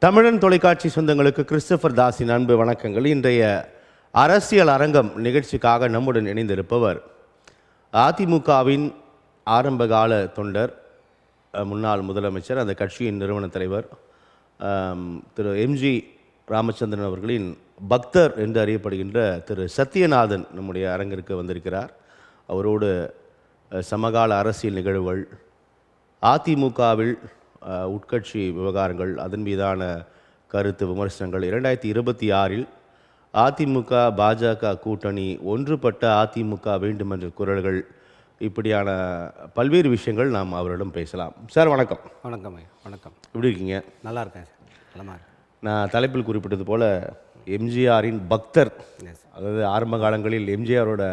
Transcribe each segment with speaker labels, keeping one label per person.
Speaker 1: தமிழன் தொலைக்காட்சி சொந்தங்களுக்கு கிறிஸ்டோபர் தாஸின் அன்பு வணக்கங்கள். இன்றைய அரசியல் அரங்கம் நிகழ்ச்சிக்காக நம்முடன் இணைந்திருப்பவர் அதிமுகவின் ஆரம்பகால தொண்டர், முன்னாள் முதலமைச்சர், அந்த கட்சியின் நிறுவன தலைவர் திரு எம்ஜி ராமச்சந்திரன் அவர்களின் பக்தர் என்று அறியப்படுகின்ற திரு சத்யநாதன் நம்முடைய அரங்கிற்கு வந்திருக்கிறார். அவரோடு சமகால அரசியல் நிகழ்வுகள், அதிமுகவில் உட்கட்சி விவகாரங்கள், அதன் மீதான கருத்து விமர்சனங்கள், 2026இல் அதிமுக பாஜக கூட்டணி, ஒன்றுபட்ட அதிமுக வேண்டுமென்ற குரல்கள், இப்படியான பல்வேறு விஷயங்கள் நாம் அவரிடம் பேசலாம். சார் வணக்கம்.
Speaker 2: வணக்கம். வணக்கம்.
Speaker 1: எப்படி இருக்கீங்க?
Speaker 2: நல்லா இருக்கேன் சார். நலமாக இருக்கேன்.
Speaker 1: நான் தலைப்பில் குறிப்பிட்டது போல் எம்ஜிஆரின் பக்தர், அதாவது ஆரம்ப காலங்களில் எம்ஜிஆரோட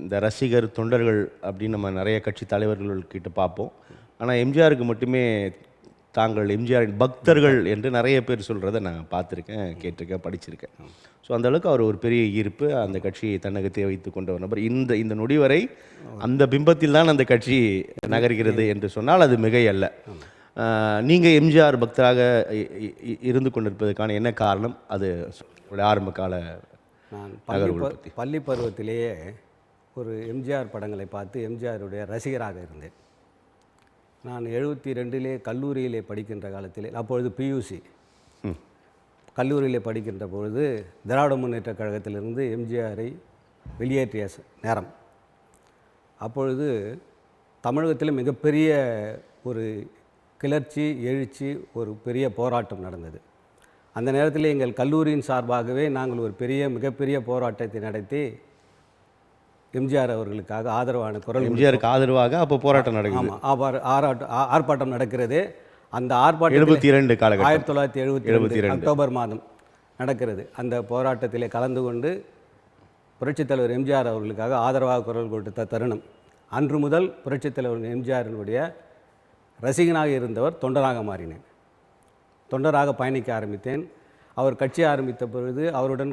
Speaker 1: இந்த ரசிகர் தொண்டர்கள் அப்படின்னு நம்ம நிறைய கட்சி தலைவர்கள்கிட்ட பார்ப்போம். ஆனால் எம்ஜிஆருக்கு மட்டுமே தாங்கள் எம்ஜிஆரின் பக்தர்கள் என்று நிறைய பேர் சொல்கிறத நான் பார்த்துருக்கேன், கேட்டிருக்கேன், படிச்சிருக்கேன். ஸோ அந்தளவுக்கு அவர் ஒரு பெரிய ஈர்ப்பு, அந்த கட்சியை தன்னகத்தை வைத்து கொண்ட ஒரு நபர். இந்த நொடி வரை அந்த பிம்பத்தில் தான் அந்த கட்சி நகர்கிறது என்று சொன்னால் அது மிகை அல்ல. நீங்கள் எம்ஜிஆர் பக்தராக இருந்து கொண்டிருப்பதற்கான என்ன காரணம்? அது ஆரம்ப கால
Speaker 2: நான் பள்ளி பருவத்திலேயே ஒரு எம்ஜிஆர் படங்களை பார்த்து எம்ஜிஆருடைய ரசிகராக இருந்தேன். நான் 72 கல்லூரியிலே படிக்கின்ற காலத்திலே, அப்பொழுது பியூசி கல்லூரியிலே படிக்கின்ற பொழுது திராவிட முன்னேற்ற கழகத்திலிருந்து எம்ஜிஆரை வெளியேற்றிய நேரம். அப்பொழுது தமிழகத்தில் மிகப்பெரிய ஒரு கிளர்ச்சி, எழுச்சி, ஒரு பெரிய போராட்டம் நடந்தது. அந்த நேரத்தில் எங்கள் கல்லூரியின் சார்பாகவே நாங்கள் ஒரு மிகப்பெரிய போராட்டத்தை நடத்தி எம்ஜிஆர் அவர்களுக்காக ஆதரவான குரல்,
Speaker 1: எம்ஜிஆருக்கு ஆதரவாக அப்போ போராட்டம் நடக்குது.
Speaker 2: ஆர்ப்பாட்டம் நடக்கிறது. அந்த ஆர்ப்பாட்டம்
Speaker 1: 72 காலகட்டம்,
Speaker 2: 1972 அக்டோபர் மாதம் நடக்கிறது. அந்த போராட்டத்திலே கலந்து கொண்டு புரட்சித் தலைவர் எம்ஜிஆர் அவர்களுக்காக ஆதரவாக குரல் கொடுத்த தருணம். அன்று முதல் புரட்சித் தலைவர் எம்ஜிஆரினுடைய ரசிகனாக இருந்தவர் தொண்டராக மாறினேன். தொண்டராக பயணிக்க ஆரம்பித்தேன். அவர் கட்சி ஆரம்பித்த பொழுது அவருடன்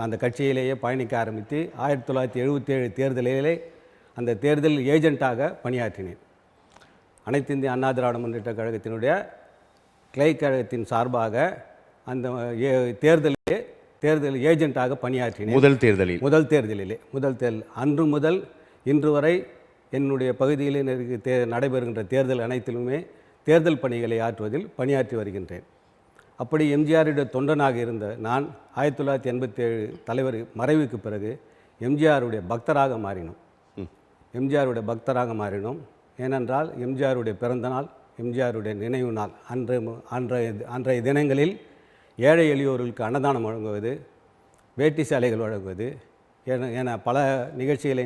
Speaker 2: அந்த கட்சியிலேயே பயணிக்க ஆரம்பித்து 1977 தேர்தலிலே அந்த தேர்தல் ஏஜெண்ட்டாக பணியாற்றினேன். அனைத்து இந்திய அண்ணா திராவிட முன்னேற்ற கழகத்தினுடைய கிளை கழகத்தின் சார்பாக அந்த தேர்தல் ஏஜெண்ட்டாக பணியாற்றினேன். முதல் தேர்தல் அன்று முதல் இன்று வரை என்னுடைய பகுதியில் நடைபெறுகின்ற தேர்தல் அனைத்திலுமே தேர்தல் பணிகளை ஆற்றுவதில் பணியாற்றி வருகின்றேன். அப்படி எம்ஜிஆருடைய தொண்டனாக இருந்த நான் 1987 தலைவர் மறைவுக்கு பிறகு எம்ஜிஆருடைய பக்தராக மாறினோம். ஏனென்றால் எம்ஜிஆருடைய பிறந்தநாள், எம்ஜிஆருடைய நினைவு நாள், அன்றைய தினங்களில் ஏழை எளியோர்களுக்கு அன்னதானம் வழங்குவது, வேட்டி சாலைகள் வழங்குவது என பல நிகழ்ச்சிகளை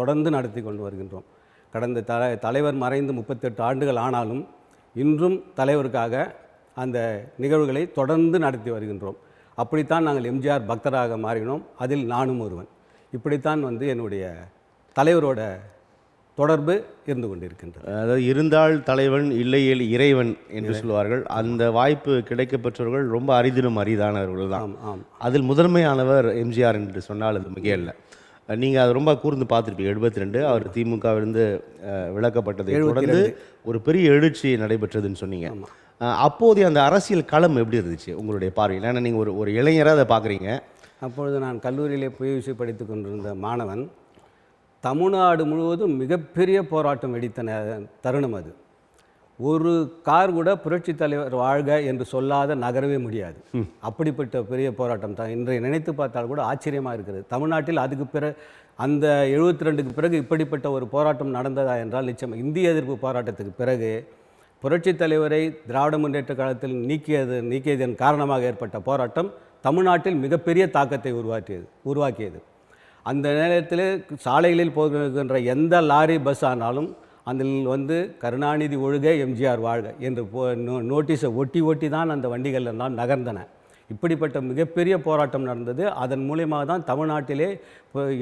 Speaker 2: தொடர்ந்து நடத்தி கொண்டு வருகின்றோம். கடந்த தலைவர் மறைந்து 38 ஆண்டுகள் ஆனாலும் இன்றும் தலைவருக்காக அந்த நிகழ்வுகளை தொடர்ந்து நடத்தி வருகின்றோம். அப்படித்தான் நாங்கள் எம்ஜிஆர் பக்தராக மாறினோம். அதில் நானும் ஒருவன். இப்படித்தான் என்னுடைய தலைவரோட தொடர்பு இருந்து கொண்டிருக்கின்றது.
Speaker 1: அதாவது இருந்தால் தலைவன், இல்லையில் இறைவன் என்று சொல்வார்கள். அந்த வாய்ப்பு கிடைக்கப்பெற்றவர்கள் ரொம்ப அரிதானவர்கள் தான். அதில் முதன்மையானவர் எம்ஜிஆர் என்று சொன்னால் அது மிக இல்லை. நீங்கள் அதை ரொம்ப கூர்ந்து பார்த்துருப்பீங்க. 72 அவர் திமுகவிலிருந்து விலக்கப்பட்டதை தொடர்ந்து ஒரு பெரிய எழுச்சி நடைபெற்றதுன்னு சொன்னீங்க. அப்போதைய அந்த அரசியல் களம் எப்படி இருந்துச்சு உங்களுடைய பார்வையில்? ஏன்னா நீங்கள் ஒரு இளைஞராக அதை பார்க்குறீங்க.
Speaker 2: அப்பொழுது நான் கல்லூரியிலே பியூசி படித்து கொண்டிருந்த மாணவன். தமிழ்நாடு முழுவதும் மிகப்பெரிய போராட்டம் வெடித்த தருணம் அது. ஒரு கார் கூட புரட்சித் தலைவர் வாழ்க என்று சொல்லாத நகரவே முடியாது. அப்படிப்பட்ட பெரிய போராட்டம் தான். இன்றைய நினைத்து பார்த்தால் கூட ஆச்சரியமாக இருக்கிறது. தமிழ்நாட்டில் அதுக்கு பிறகு அந்த 72க்கு பிறகு இப்படிப்பட்ட ஒரு போராட்டம் நடந்ததா என்றால் நிச்சயம். இந்திய எதிர்ப்பு போராட்டத்துக்கு பிறகு புரட்சித் தலைவரை திராவிட முன்னேற்ற கழகத்தில் நீக்கியதன் காரணமாக ஏற்பட்ட போராட்டம் தமிழ்நாட்டில் மிகப்பெரிய தாக்கத்தை உருவாக்கியது. அந்த நேரத்தில் சாலைகளில் போகின்ற எந்த லாரி பஸ் ஆனாலும் அதில் கருணாநிதி ஒழுக, எம்ஜிஆர் வாழ்க என்று நோட்டீஸை ஒட்டி தான் அந்த வண்டிகள் எல்லாம் நகர்ந்தன. இப்படிப்பட்ட மிகப்பெரிய போராட்டம் நடந்தது. அதன் மூலியமாக தான் தமிழ்நாட்டிலே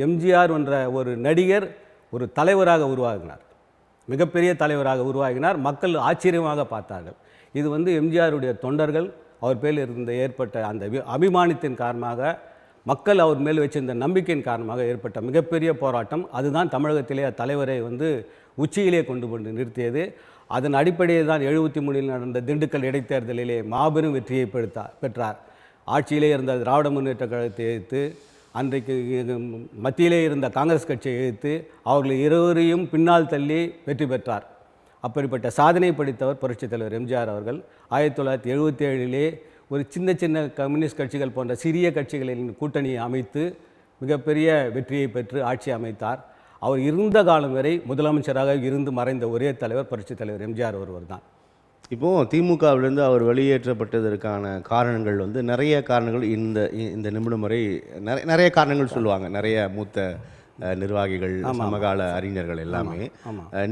Speaker 2: எம்ஜிஆர் என்ற ஒரு நடிகர் ஒரு தலைவராக உருவாகினார், மிகப்பெரிய தலைவராக உருவாகினார். மக்கள் ஆச்சரியமாக பார்த்தார்கள். இது எம்ஜிஆருடைய தொண்டர்கள் அவர் பேரில் ஏற்பட்ட அந்த அபிமானத்தின் காரணமாக, மக்கள் அவர் மேல் வச்சிருந்த நம்பிக்கையின் காரணமாக ஏற்பட்ட மிகப்பெரிய போராட்டம். அதுதான் தமிழகத்திலே தலைவரை உச்சியிலே கொண்டு நிறுத்தியது. அதன் அடிப்படையில் தான் 73 நடந்த திண்டுக்கல் இடைத்தேர்தலிலே மாபெரும் வெற்றியை பெற்றார். ஆட்சியிலே இருந்த திராவிட முன்னேற்ற கழகத்தை எதிர்த்து, அன்றைக்கு மத்தியிலே இருந்த காங்கிரஸ் கட்சியை எதிர்த்து அவர்கள் இருவரையும் பின்னால் தள்ளி வெற்றி பெற்றார். அப்படிப்பட்ட சாதனை படைத்தவர் புரட்சித் தலைவர் எம்ஜிஆர் அவர்கள். 1977 ஒரு சின்ன சின்ன கம்யூனிஸ்ட் கட்சிகள் போன்ற சிறிய கட்சிகளின் கூட்டணியை அமைத்து மிகப்பெரிய வெற்றியை பெற்று ஆட்சி அமைத்தார். அவர் இருந்த காலம் வரை முதலமைச்சராக இருந்து மறைந்த ஒரே தலைவர் புரட்சித் தலைவர் எம்ஜிஆர் ஒருவர் தான்.
Speaker 1: இப்போது திமுகவிலேருந்து அவர் வெளியேற்றப்பட்டதற்கான காரணங்கள் வந்து நிறைய காரணங்கள் இந்த நிமிடம் வரை நிறைய காரணங்கள் சொல்லுவாங்க. நிறைய மூத்த நிர்வாகிகள், சமகால அறிஞர்கள் எல்லாமே.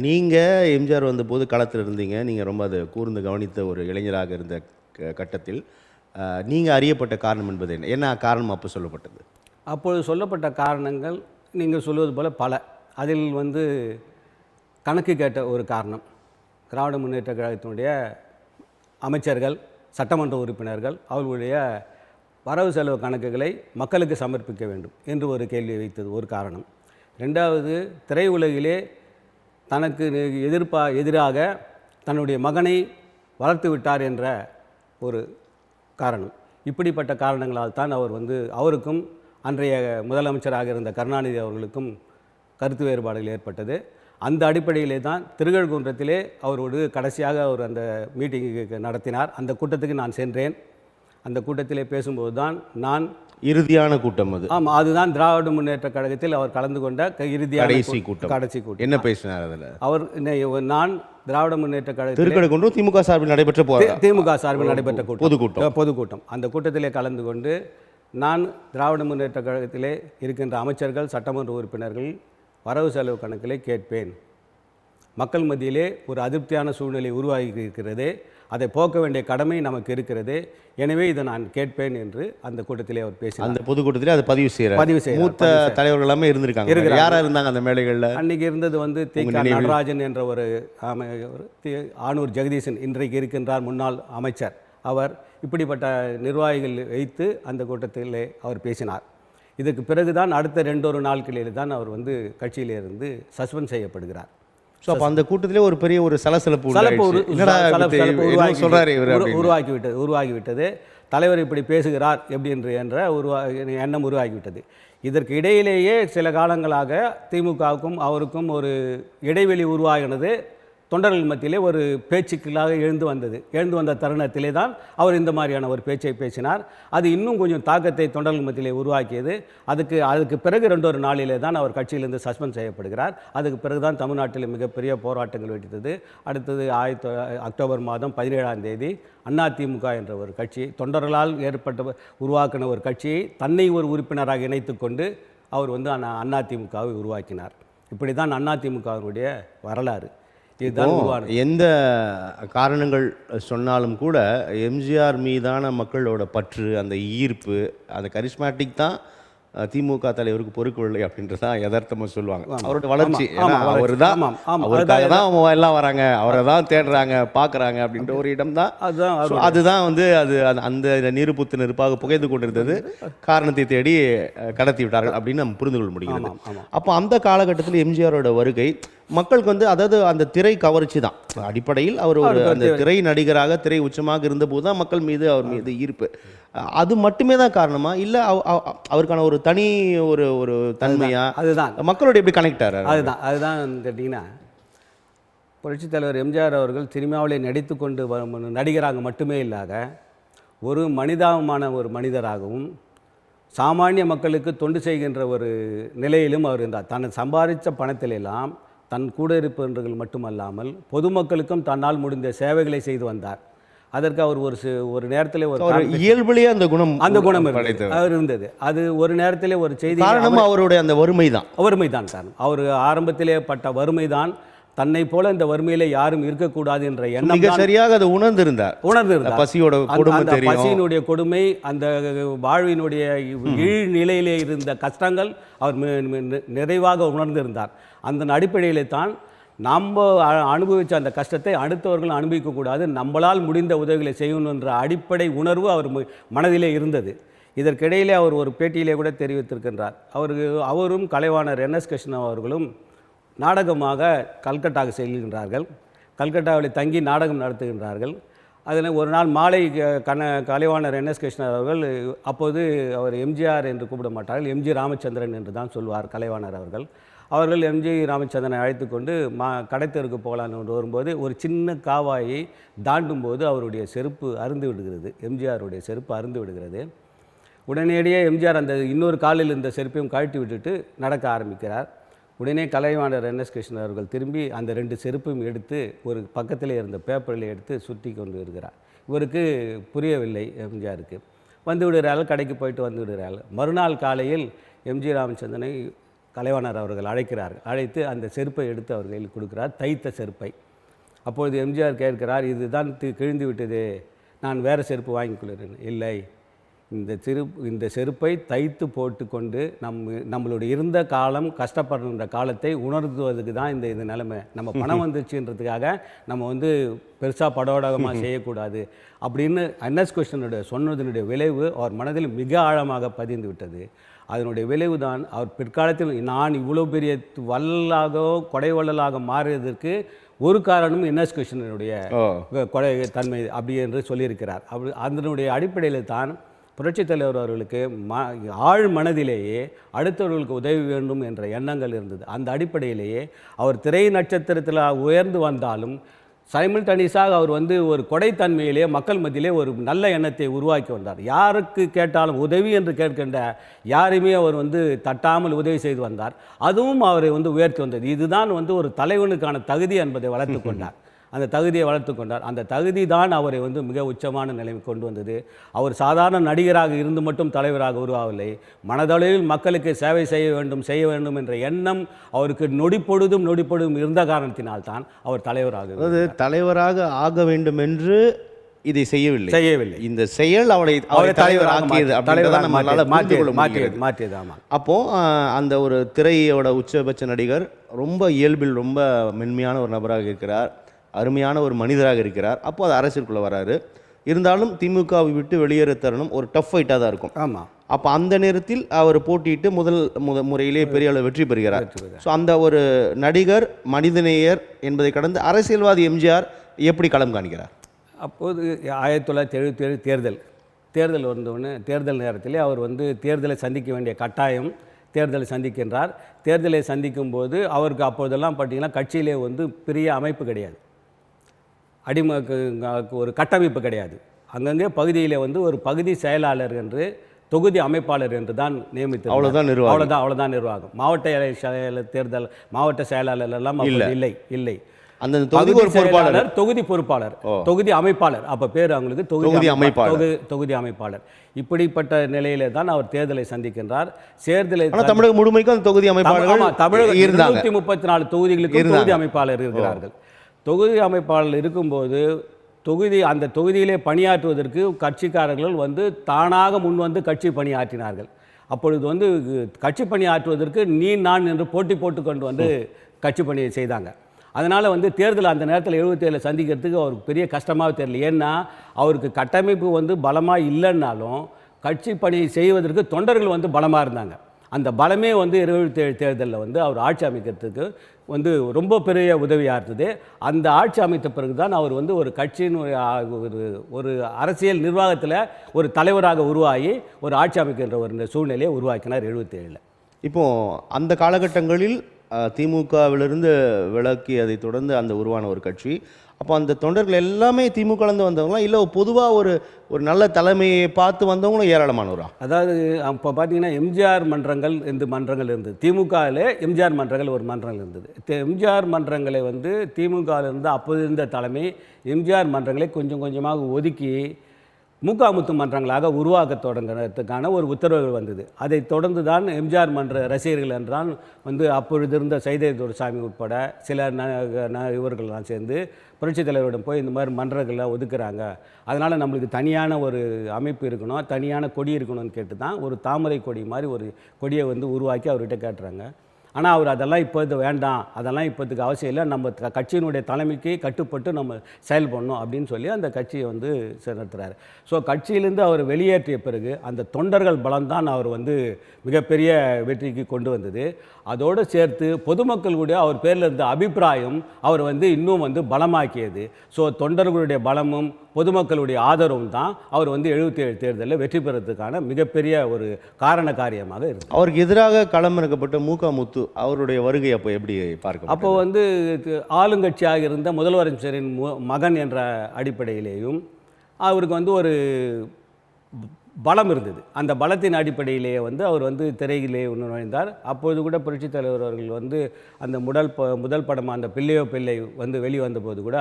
Speaker 1: நீங்கள் எம்ஜிஆர் வந்தபோது களத்தில் இருந்தீங்க. நீங்கள் ரொம்ப அதை கூர்ந்து கவனித்த ஒரு இளைஞராக இருந்த கட்டத்தில் நீங்கள் அறியப்பட்ட காரணம் என்பது என்ன காரணம் அப்போ சொல்லப்பட்டது?
Speaker 2: அப்பொழுது சொல்லப்பட்ட காரணங்கள் நீங்கள் சொல்வது போல் பல. அதில் வந்து கணக்கு கேட்ட ஒரு காரணம், திராவிட முன்னேற்ற கழகத்தினுடைய அமைச்சர்கள், சட்டமன்ற உறுப்பினர்கள் அவர்களுடைய வரவு செலவு கணக்குகளை மக்களுக்கு சமர்ப்பிக்க வேண்டும் என்று ஒரு கேள்வி வைத்தது ஒரு காரணம். ரெண்டாவது, திரையுலகிலே தனக்கு எதிராக தன்னுடைய மகனை வளர்த்து விட்டார் என்ற ஒரு காரணம். இப்படிப்பட்ட காரணங்களால் தான் அவர் வந்து அவருக்கும் அன்றைய முதலமைச்சராக இருந்த கருணாநிதி அவர்களுக்கும் கருத்து வேறுபாடுகள் ஏற்பட்டது. அந்த அடிப்படையிலே தான் திருக்கழுக்குன்றத்திலே அவரோடு கடைசியாக அவர் அந்த மீட்டிங்கு நடத்தினார். அந்த கூட்டத்துக்கு நான் சென்றேன். அந்த கூட்டத்திலே பேசும்போது தான் நான்
Speaker 1: இறுதியான கூட்டம் அது.
Speaker 2: ஆமாம், அதுதான் திராவிட முன்னேற்ற கழகத்தில் அவர் கலந்து கொண்ட இறுதியான
Speaker 1: கடைசி கூட்டம். என்ன பேசினார் அதில்?
Speaker 2: அவர் நான் திராவிட முன்னேற்ற கழகத்தில்
Speaker 1: திருக்கழுக்குன்றம் திமுக சார்பில் நடைபெற்ற
Speaker 2: திமுக சார்பில் நடைபெற்ற
Speaker 1: பொதுக்கூட்டம்
Speaker 2: அந்த கூட்டத்திலே கலந்து கொண்டு நான் திராவிட முன்னேற்ற கழகத்திலே இருக்கின்ற அமைச்சர்கள், சட்டமன்ற உறுப்பினர்கள் வரவு செலவு கணக்கிலே கேட்பேன். மக்கள் மத்தியிலே ஒரு அதிருப்தியான சூழ்நிலை உருவாகி இருக்கிறது, அதை போக்க வேண்டிய கடமை நமக்கு இருக்கிறது, எனவே இதை நான் கேட்பேன் என்று அந்த கூட்டத்திலே அவர் பேசினார்.
Speaker 1: அந்த பொதுக்கூட்டத்திலே அதை பதிவு செய்ய மூத்த தலைவர்கள் எல்லாமே இருந்திருக்காங்க. யாராக இருந்தாங்க அந்த மேடைகளில்?
Speaker 2: அன்றைக்கி இருந்தது வந்து நடராஜன் என்ற ஒரு ஆனூர் ஜெகதீசன், இன்றைக்கு இருக்கின்றார் முன்னாள் அமைச்சர். அவர் இப்படிப்பட்ட நிர்வாகிகள் வைத்து அந்த கூட்டத்திலே அவர் பேசினார். இதுக்கு பிறகுதான் அடுத்த 2 நாட்களில் தான் அவர் வந்து கட்சியிலிருந்து சஸ்பெண்ட் செய்யப்படுகிறார்.
Speaker 1: ஸோ அப்போ அந்த கூட்டத்திலே ஒரு பெரிய ஒரு சலசலப்பு
Speaker 2: உருவாகிவிட்டது. தலைவர் இப்படி பேசுகிறார் என்ற எண்ணம் உருவாகிவிட்டது. இதற்கு இடையிலேயே சில காலங்களாக திமுகவுக்கும் அவருக்கும் ஒரு இடைவெளி உருவாகினது. தொண்டர்கள் மத்தியிலே ஒரு பேச்சுக்களாக எழுந்து வந்த தருணத்திலே தான் அவர் இந்த மாதிரியான ஒரு பேச்சை பேசினார். அது இன்னும் கொஞ்சம் தாக்கத்தை தொண்டர்கள் மத்தியிலே உருவாக்கியது. அதுக்கு பிறகு 2 நாளிலே தான் அவர் கட்சியிலிருந்து சஸ்பெண்ட் செய்யப்படுகிறார். அதுக்கு பிறகு தான் தமிழ்நாட்டில் மிகப்பெரிய போராட்டங்கள் வெடித்தது. அடுத்தது அக்டோபர் மாதம் 17ஆம் தேதி அதிமுக என்ற ஒரு கட்சி, தொண்டர்களால் உருவாக்கின ஒரு கட்சியை தன்னை ஒரு உறுப்பினராக இணைத்து கொண்டு அவர் வந்து அதிமுகவை உருவாக்கினார். இப்படி தான் அதிமுகவினுடைய வரலாறு.
Speaker 1: எந்த காரணங்கள் சொன்னாலும் கூட எம்ஜிஆர் மீதான மக்களோட பற்று, அந்த ஈர்ப்பு, அந்த கரிஸ்மேட்டிக் தான் திமுக தலைவருக்கு பொறுக்கவில்லை அப்படின்றதான் யதார்த்தமாக சொல்லுவாங்க. அவரோட வளர்ச்சி, அவருக்காக தான் அவங்க எல்லாம் வராங்க, அவரை தான் தேடுறாங்க, பார்க்குறாங்க அப்படின்ற ஒரு இடம் தான். அதுதான் வந்து அந்த நீருப்புத்து நெருப்பாக புகைந்து கொண்டிருந்தது. காரணத்தை தேடி கடத்தி விட்டார்கள் அப்படின்னு நம்ம புரிந்து கொள்ள முடிகிறது. அப்போ அந்த காலகட்டத்தில் எம்ஜிஆரோட வருகை மக்களுக்கு வந்து, அதாவது அந்த திரை கவர்ச்சி தான் அடிப்படையில். அவர் ஒரு அந்த திரை நடிகராக திரை உச்சமாக இருந்தபோது தான் மக்கள் மீது அவர் மீது ஈர்ப்பு. அது மட்டுமே தான் காரணமா, இல்லை அவருக்கான ஒரு தனி ஒரு தன்மையா?
Speaker 2: அதுதான்
Speaker 1: மக்களோட எப்படி கனெக்ட் ஆகிறார்?
Speaker 2: அதுதான் கேட்டிங்கன்னா, புரட்சித் தலைவர் எம்ஜிஆர் அவர்கள் சினிமாவிலே நடித்து கொண்டு நடிகராக மட்டுமே இல்லாத ஒரு மனிதாபமான ஒரு மனிதராகவும் சாமானிய மக்களுக்கு தொண்டு செய்கின்ற ஒரு நிலையிலும் அவர் இருந்தார். தன்னை சம்பாதித்த பணத்திலெல்லாம் தன் கூட இருப்பவர்கள் மட்டுமல்லாமல் பொதுமக்களுக்கும் தன்னால் முடிந்த சேவைகளை செய்து வந்தார். அதற்கு அவர் ஒரு நேரத்தில்
Speaker 1: இயல்பிலேயே அந்த குணம்
Speaker 2: இருந்தது. அது ஒரு நேரத்திலே ஒரு செய்தி,
Speaker 1: அவருடைய அந்த வறுமை தான்
Speaker 2: காரணம். அவர் ஆரம்பத்திலே பட்ட வறுமை தான். தன்னை போல இந்த வறுமையில யாரும் இருக்கக்கூடாது என்ற எண்ணம்
Speaker 1: சரியாக அதை உணர்ந்திருந்தார்.
Speaker 2: பசியினுடைய கொடுமை, அந்த வாழ்வினுடைய நிலையிலே இருந்த கஷ்டங்கள் அவர் நிறைவாக உணர்ந்திருந்தார். அந்த அடிப்படையிலே தான் நம்ம அனுபவித்த அந்த கஷ்டத்தை அடுத்தவர்கள் அனுபவிக்கக்கூடாது, நம்மளால் முடிந்த உதவிகளை செய்யணும் என்ற அடிப்படை உணர்வு அவர் மனதிலே இருந்தது. இதற்கிடையிலே அவர் ஒரு பேட்டியிலே கூட தெரிவித்திருக்கின்றார். அவரும் கலைவாணர் NS கிருஷ்ணன் அவர்களும் நாடகமாக கல்கட்டாவுக்கு செல்கின்றார்கள். கல்கட்டாவில் தங்கி நாடகம் நடத்துகின்றார்கள். அதில் ஒரு நாள் மாலை கலைவாணர் என்எஸ் கிருஷ்ணர் அவர்கள், அப்போது அவர் எம்ஜிஆர் என்று கூப்பிட மாட்டார்கள், எம்ஜி ராமச்சந்திரன் என்று தான் சொல்வார் கலைவாணர் அவர்கள் எம்ஜி ராமச்சந்திரனை அழைத்து கொண்டு கடைத்தெருக்கு போகலான்னு வரும்போது ஒரு சின்ன காவாயை தாண்டும் போது அவருடைய செருப்பு அருந்து விடுகிறது. எம்ஜிஆருடைய செருப்பு அருந்து விடுகிறது. உடனடியே எம்ஜிஆர் அந்த இன்னொரு காலில் இந்த செருப்பையும் கழட்டி விட்டுட்டு நடக்க ஆரம்பிக்கிறார். உடனே கலைவாணர் என்எஸ் கிருஷ்ணன் அவர்கள் திரும்பி அந்த 2 செருப்பையும் எடுத்து ஒரு பக்கத்திலே இருந்த பேப்பரில் எடுத்து சுற்றி கொண்டு வருகிறார். இவருக்கு புரியவில்லை எம்ஜிஆருக்கு. வந்து விடுகிறார்கள், கடைக்கு போயிட்டு வந்து விடுகிறார்கள். மறுநாள் காலையில் எம்ஜி ராமச்சந்திரனை கலைவாணர் அவர்கள் அழைத்து அந்த செருப்பை எடுத்து அவர் கையில் கொடுக்கிறார், தைத்த செருப்பை. அப்பொழுது எம்ஜிஆர் கேட்கிறார், இதுதான் கிழிந்து விட்டது, நான் வேறு செருப்பு வாங்கிக் கொள்கிறேன். இல்லை, இந்த செருப்பை தைத்து போட்டுக்கொண்டு நம்மளுடைய இருந்த காலம், கஷ்டப்படுற காலத்தை உணர்த்துவதுக்கு தான் இந்த நிலைமை. நம்ம பணம் வந்துச்சுன்றதுக்காக நம்ம வந்து பெருசாக படோடகமாக செய்யக்கூடாது அப்படின்னு என்எஸ் கிருஷ்ணனுடைய சொன்னதனுடைய விளைவு அவர் மனதில் மிக ஆழமாக பதிந்து விட்டது. அதனுடைய விளைவு தான் அவர் பிற்காலத்தில் நான் இவ்வளோ பெரிய கொடைவள்ளலாக மாறியதற்கு ஒரு காரணம் என்எஸ் கிருஷ்ணனுடைய கொடை தன்மை அப்படி என்று சொல்லியிருக்கிறார். அதனுடைய அடிப்படையில் தான் புரட்சித் தலைவர் அவர்களுக்கு ஆழ் மனதிலேயே அடுத்தவர்களுக்கு உதவி வேண்டும் என்ற எண்ணங்கள் இருந்தது. அந்த அடிப்படையிலேயே அவர் திரை நட்சத்திரத்தில் உயர்ந்து வந்தாலும் சைமல்டேனியஸாக அவர் வந்து ஒரு கொடைத்தன்மையிலே மக்கள் மத்தியிலே ஒரு நல்ல எண்ணத்தை உருவாக்கி வந்தார். யாருக்கு கேட்டாலும் உதவி என்று கேட்கின்ற யாருமே அவர் வந்து தட்டாமல் உதவி செய்து வந்தார். அதுவும் அவரை வந்து உயர்த்தி வந்தது. இதுதான் வந்து ஒரு தலைவனுக்கான தகுதி என்பதை வளர்த்து கொண்டார். அந்த தகுதியை வளர்த்து கொண்டார். அந்த தகுதி தான் அவரை வந்து மிக உச்சமான நிலைமை கொண்டு வந்தது. அவர் சாதாரண நடிகராக இருந்து மட்டும் தலைவராக உருவாகவில்லை. மனதளவில் மக்களுக்கு சேவை செய்ய வேண்டும் என்ற எண்ணம் அவருக்கு நொடிப்பொழுதும் இருந்த காரணத்தினால்தான் அவர் தலைவராக,
Speaker 1: அதாவது தலைவராக ஆக வேண்டும் என்று இதை செய்யவில்லை. இந்த செயல் அவரை
Speaker 2: மாற்றியது. ஆமாம்.
Speaker 1: அப்போ அந்த ஒரு திரையோட உச்சபட்ச நடிகர் ரொம்ப இயல்பில் ரொம்ப மென்மையான ஒரு நபராக இருக்கிறார், அருமையான ஒரு மனிதராக இருக்கிறார். அப்போ அது அரசியலுக்குள்ளே வராரு. இருந்தாலும் திமுகவை விட்டு வெளியேற தருணம் ஒரு டஃப் ஃபைட்டாக தான் இருக்கும்.
Speaker 2: ஆமாம்.
Speaker 1: அப்போ அந்த நேரத்தில் அவர் போட்டியிட்டு முதல் முறையிலே பெரிய அளவு வெற்றி பெறுகிறார். ஸோ அந்த ஒரு நடிகர், மனிதநேயர் என்பதை கடந்து அரசியல்வாதி எம்ஜிஆர் எப்படி களம் காண்கிறார்?
Speaker 2: அப்போது 1977 தேர்தல் வந்தவுடனே, தேர்தல் நேரத்திலே அவர் வந்து தேர்தலை சந்திக்க வேண்டிய கட்டாயம், தேர்தலை சந்திக்கின்றார். தேர்தலை சந்திக்கும் போது அவருக்கு அப்போதெல்லாம் பார்த்திங்கன்னா கட்சியிலே வந்து பெரிய அமைப்பு கிடையாது, ஒரு கட்டமைப்பு கிடையாது. அங்கங்கே பகுதியில் வந்து ஒரு பகுதி செயலாளர் என்று, தொகுதி அமைப்பாளர் என்று தான் நியமித்து, அவ்வளோதான் நிர்வாகம். மாவட்ட செயலாளர் எல்லாம் இல்லை.
Speaker 1: அந்த தொகுதி
Speaker 2: பொறுப்பாளர், தொகுதி அமைப்பாளர், அப்போ பேர் அவங்களுக்கு தொகுதி அமைப்பாளர். இப்படிப்பட்ட நிலையிலே தான் அவர் தேர்தலை சந்திக்கின்றார்.
Speaker 1: தமிழகம் முழுமைக்கும் அந்த தொகுதி அமைப்பாளர்கள்
Speaker 2: தமிழக 234 தொகுதிகளுக்கு தொகுதி அமைப்பாளர் இருக்கிறார்கள். தொகுதி அமைப்பாளர் இருக்கும்போது அந்த தொகுதியிலே பணியாற்றுவதற்கு கட்சிக்காரர்கள் வந்து தானாக முன் வந்து கட்சி பணியாற்றினார்கள். அப்பொழுது வந்து கட்சி பணியாற்றுவதற்கு நான் என்று போட்டி போட்டுக்கொண்டு வந்து கட்சி பணியை செய்தாங்க. அதனால் வந்து தேர்தல் அந்த நேரத்தில் 77 சந்திக்கிறதுக்கு அவருக்கு பெரிய கஷ்டமாக தெரியல. ஏன்னா அவருக்கு கட்டமைப்பு வந்து பலமாக இல்லைன்னாலும் கட்சி பணி செய்வதற்கு தொண்டர்கள் வந்து பலமாக இருந்தாங்க. அந்த பலமே வந்து 77 தேர்தலில் வந்து அவர் ஆட்சி அமைக்கிறதுக்கு வந்து ரொம்ப பெரிய உதவியாக இருந்தது. அந்த ஆட்சி அமைத்த பிறகு தான் அவர் வந்து ஒரு கட்சியின் ஒரு அரசியல் நிர்வாகத்தில் ஒரு தலைவராக உருவாகி ஒரு ஆட்சி அமைக்கின்ற ஒரு சூழ்நிலையை உருவாக்கினார் 77.
Speaker 1: இப்போது அந்த காலகட்டங்களில் திமுகவிலிருந்து விலக்கி அதை தொடர்ந்து அந்த உருவான ஒரு கட்சி. அப்போ அந்த தொண்டர்கள் எல்லாமே திமுகலேருந்து வந்தவங்களாம், இல்லை பொதுவாக ஒரு நல்ல தலைமையை பார்த்து வந்தவங்களும் ஏராளமானவரா?
Speaker 2: அதாவது அப்போ பார்த்தீங்கன்னா எம்ஜிஆர் மன்றங்கள் இருந்தது. திமுகவில் எம்ஜிஆர் மன்றங்கள் ஒரு மன்றங்கள் இருந்தது. எம்ஜிஆர் மன்றங்களை வந்து திமுகவிலிருந்து அப்போது இருந்த தலைமை எம்ஜிஆர் மன்றங்களை கொஞ்சம் கொஞ்சமாக ஒதுக்கி முகாமுத்து மன்றங்களாக உருவாக்க தொடங்குறதுக்கான ஒரு உத்தரவுகள் வந்தது. அதை தொடர்ந்து தான் எம்ஜிஆர் மன்ற ரசிகர்கள் என்றால் வந்து அப்பொழுது இருந்த சைதேதுரைசாமி உட்பட சில இவர்கள்லாம் சேர்ந்து புரட்சித் தலைவரிடம் போய் இந்த மாதிரி மன்றங்கள்லாம் ஒதுக்குறாங்க, அதனால் நம்மளுக்கு தனியான ஒரு அமைப்பு இருக்கணும், தனியான கொடி இருக்கணும்னு கேட்டு தான் ஒரு தாமரை கொடி மாதிரி ஒரு கொடியை வந்து உருவாக்கி அவர்கிட்ட கேட்டுறாங்க. ஆனால் அவர் அதெல்லாம் இப்போது வேண்டாம், அதெல்லாம் இப்போதுக்கு அவசியம் இல்லை, நம்ம கட்சியினுடைய தலைமைக்கு கட்டுப்பட்டு நம்ம செயல்படணும் அப்படின்னு சொல்லி அந்த கட்சியை வந்து நடத்துகிறாரு. ஸோ கட்சியிலேருந்து அவர் வெளியேற்றிய பிறகு அந்த தொண்டர்கள் பலம்தான் அவர் வந்து மிகப்பெரிய வெற்றிக்கு கொண்டு வந்தது. அதோடு சேர்த்து பொதுமக்களுடைய அவர் பேரில் இருந்த அபிப்பிராயம் அவர் வந்து இன்னும் வந்து பலமாக்கியது. ஸோ தொண்டர்களுடைய பலமும் பொதுமக்களுடைய ஆதரவும் தான் அவர் வந்து 77 தேர்தலில் வெற்றி பெறதுக்கான மிகப்பெரிய ஒரு காரண காரியமாக இருந்தது.
Speaker 1: அவருக்கு எதிராக களமிறக்கப்பட்ட முத்து அவருடைய வருகை அப்போ எப்படி பார்க்க?
Speaker 2: அப்போ வந்து ஆளுங்கட்சியாக இருந்த முதலமைச்சரின் மகன் என்ற அடிப்படையிலேயும் அவருக்கு வந்து ஒரு பலம் இருந்தது. அந்த பலத்தின் அடிப்படையிலேயே வந்து அவர் வந்து திரையிலே நுழைந்தார். அப்பொழுது கூட புரட்சித் தலைவர் அவர்கள் வந்து அந்த முதல் படமாக அந்த பிள்ளையோ பிள்ளை வந்து வெளிவந்தபோது கூட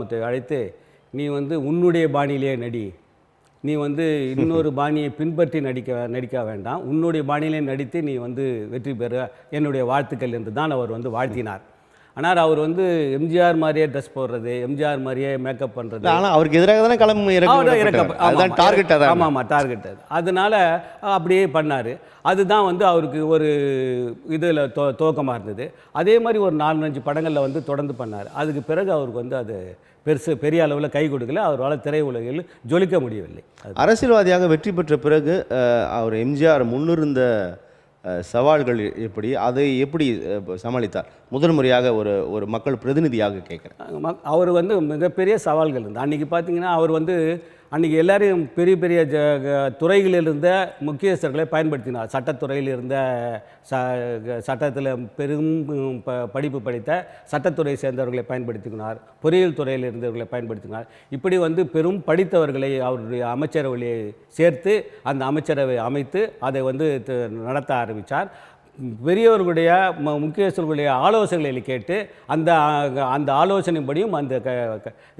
Speaker 2: முத்தை அழைத்து, நீ வந்து உன்னுடைய பாணியிலே நடி, நீ வந்து இன்னொரு பாணியை பின்பற்றி நடிக்க வேண்டாம், உன்னுடைய பாணியிலே நடித்து நீ வந்து வெற்றி பெற என்னுடைய வாழ்த்துக்கள் என்று தான் அவர் வந்து வாழ்த்தினார். ஆனால் அவர் வந்து எம்ஜிஆர் மாதிரியே ட்ரெஸ் போடுறது, எம்ஜிஆர் மாதிரியே மேக்கப் பண்ணுறது,
Speaker 1: ஆனால் அவருக்கு எதிராக தானே டார்கெட்.
Speaker 2: ஆமாம் டார்கெட். அதனால அப்படியே பண்ணார். அதுதான் வந்து அவருக்கு ஒரு இதில் துவக்கமாக இருந்தது. அதே மாதிரி ஒரு 4-5 படங்களில் வந்து தொடர்ந்து பண்ணார். அதுக்கு பிறகு அவருக்கு வந்து அது பெரிய அளவில் கை கொடுக்கல, அவரால் திரை உலகில் ஜொலிக்க முடியவில்லை.
Speaker 1: அரசியல்வாதியாக வெற்றி பெற்ற பிறகு அவர் எம்ஜிஆர் முன்னிருந்த சவால்கள் எப்படி, அதை எப்படி சமாளித்தார்? முதல் முறையாக ஒரு மக்கள் பிரதிநிதியாக கேட்குறேன்.
Speaker 2: அவர் வந்து மிகப்பெரிய சவால்கள் இருந்தது. அன்றைக்கி பார்த்தீங்கன்னா அவர் வந்து அன்றைக்கி எல்லாரையும் பெரிய பெரிய துறைகளில் இருந்த முக்கியஸ்தர்களை பயன்படுத்தினார். சட்டத்துறையில் இருந்த சட்டத்தில் பெரும் படிப்பு படித்த சட்டத்துறை சேர்ந்தவர்களை பயன்படுத்தினார், பொறியியல் துறையில் இருந்தவர்களை பயன்படுத்தினார். இப்படி வந்து பெரும் படித்தவர்களை அவருடைய அமைச்சரவையை சேர்த்து அந்த அமைச்சரவை அமைத்து அதை வந்து நடத்த ஆரம்பித்தார். பெரியவர்களுடைய முக்கியஸ்தர்களுடைய ஆலோசனைகளை கேட்டு அந்த ஆலோசனைப்படியும்